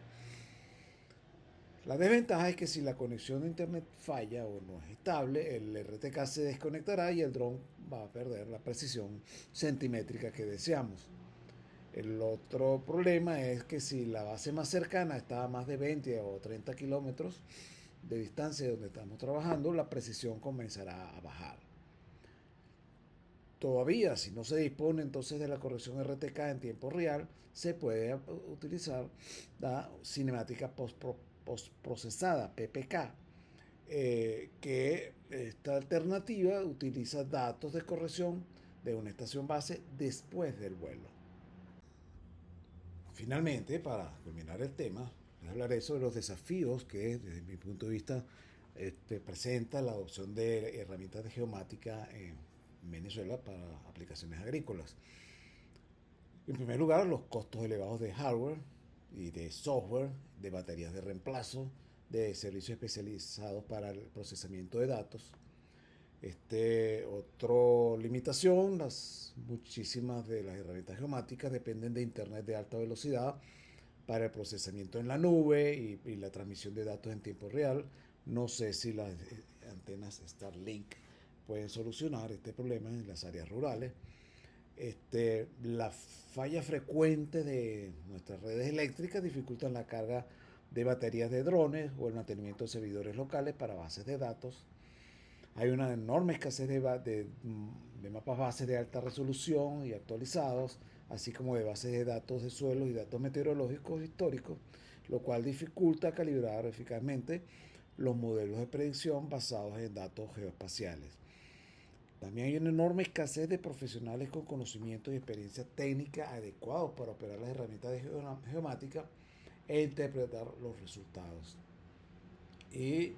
La desventaja es que si la conexión de internet falla o no es estable, el RTK se desconectará y el dron va a perder la precisión centimétrica que deseamos. El otro problema es que si la base más cercana está a más de 20 o 30 kilómetros de distancia de donde estamos trabajando, la precisión comenzará a bajar. Todavía, si no se dispone entonces de la corrección RTK en tiempo real, se puede utilizar la cinemática postprocesada, PPK, que esta alternativa utiliza datos de corrección de una estación base después del vuelo. Finalmente, para culminar el tema, les hablaré sobre los desafíos que, desde mi punto de vista, presenta la adopción de herramientas de geomática en Venezuela para aplicaciones agrícolas. En primer lugar, los costos elevados de hardware y de software, de baterías de reemplazo, de servicios especializados para el procesamiento de datos. Otra limitación, muchísimas de las herramientas geomáticas dependen de internet de alta velocidad para el procesamiento en la nube y la transmisión de datos en tiempo real. No sé si las antenas Starlink pueden solucionar este problema en las áreas rurales. La falla frecuente de nuestras redes eléctricas dificultan la carga de baterías de drones o el mantenimiento de servidores locales para bases de datos. Hay una enorme escasez de mapas bases de alta resolución y actualizados, así como de bases de datos de suelo y datos meteorológicos históricos, lo cual dificulta calibrar eficazmente los modelos de predicción basados en datos geoespaciales. También hay una enorme escasez de profesionales con conocimiento y experiencia técnica adecuados para operar las herramientas de geomática e interpretar los resultados. Y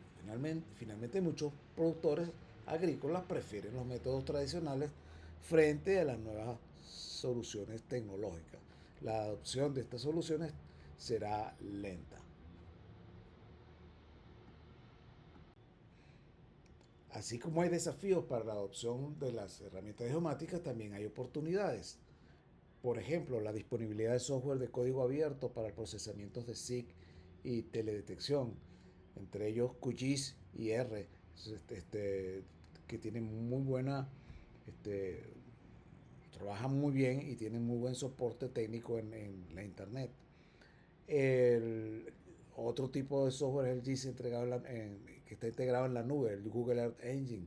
finalmente muchos productores agrícolas prefieren los métodos tradicionales frente a las nuevas soluciones tecnológicas. La adopción de estas soluciones será lenta. Así como hay desafíos para la adopción de las herramientas geomáticas, también hay oportunidades. Por ejemplo, la disponibilidad de software de código abierto para procesamientos de SIG y teledetección, entre ellos QGIS y R, que tienen muy buena, este, trabajan muy bien y tienen muy buen soporte técnico en la internet. El otro tipo de software es el GIS que está integrado en la nube, el Google Earth Engine,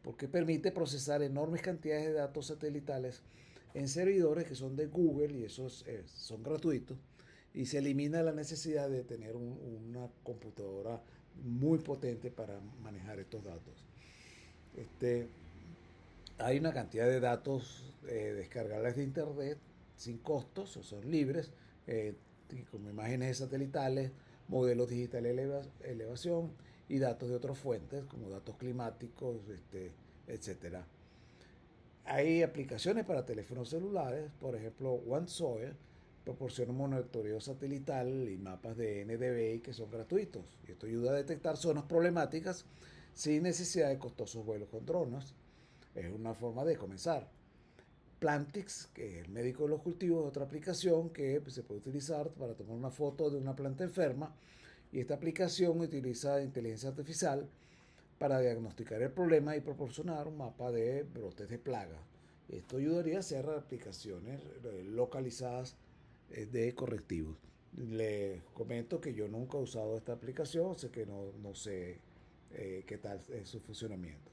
porque permite procesar enormes cantidades de datos satelitales en servidores que son de Google y esos son gratuitos, y se elimina la necesidad de tener una computadora muy potente para manejar estos datos. Hay una cantidad de datos descargables de internet sin costos, o son libres, como imágenes satelitales, modelos digitales de elevación y datos de otras fuentes como datos climáticos, etcétera. Hay aplicaciones para teléfonos celulares, por ejemplo, OneSoil proporciona un monitoreo satelital y mapas de NDVI que son gratuitos. Y esto ayuda a detectar zonas problemáticas sin necesidad de costosos vuelos con drones. Es una forma de comenzar. Plantix, que es el médico de los cultivos, es otra aplicación que se puede utilizar para tomar una foto de una planta enferma. Y esta aplicación utiliza inteligencia artificial para diagnosticar el problema y proporcionar un mapa de brotes de plaga. Esto ayudaría a hacer aplicaciones localizadas de correctivos. Les comento que yo nunca he usado esta aplicación, sé que no sé qué tal es su funcionamiento.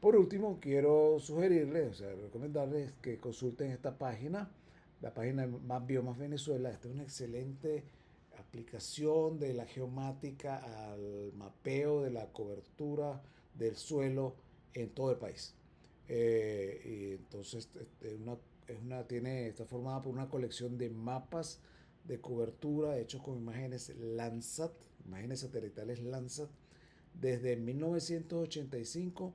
Por último, quiero sugerirles, o sea, recomendarles que consulten esta página, la página Más Biomas Venezuela. Esta es una excelente aplicación de la geomática al mapeo de la cobertura del suelo en todo el país. Y entonces está formada por una colección de mapas de cobertura hechos con imágenes Landsat, imágenes satelitales Landsat, desde 1985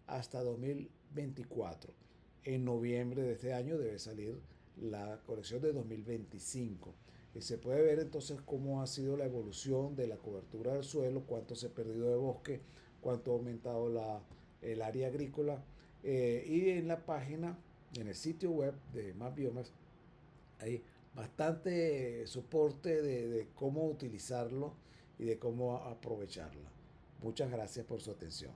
hasta 2024. En noviembre de este año debe salir la colección de 2025. Y se puede ver entonces cómo ha sido la evolución de la cobertura del suelo, cuánto se ha perdido de bosque, cuánto ha aumentado el área agrícola. Y en la página, en el sitio web de Más Biomas, hay bastante soporte de cómo utilizarlo y de cómo aprovecharla. Muchas gracias por su atención.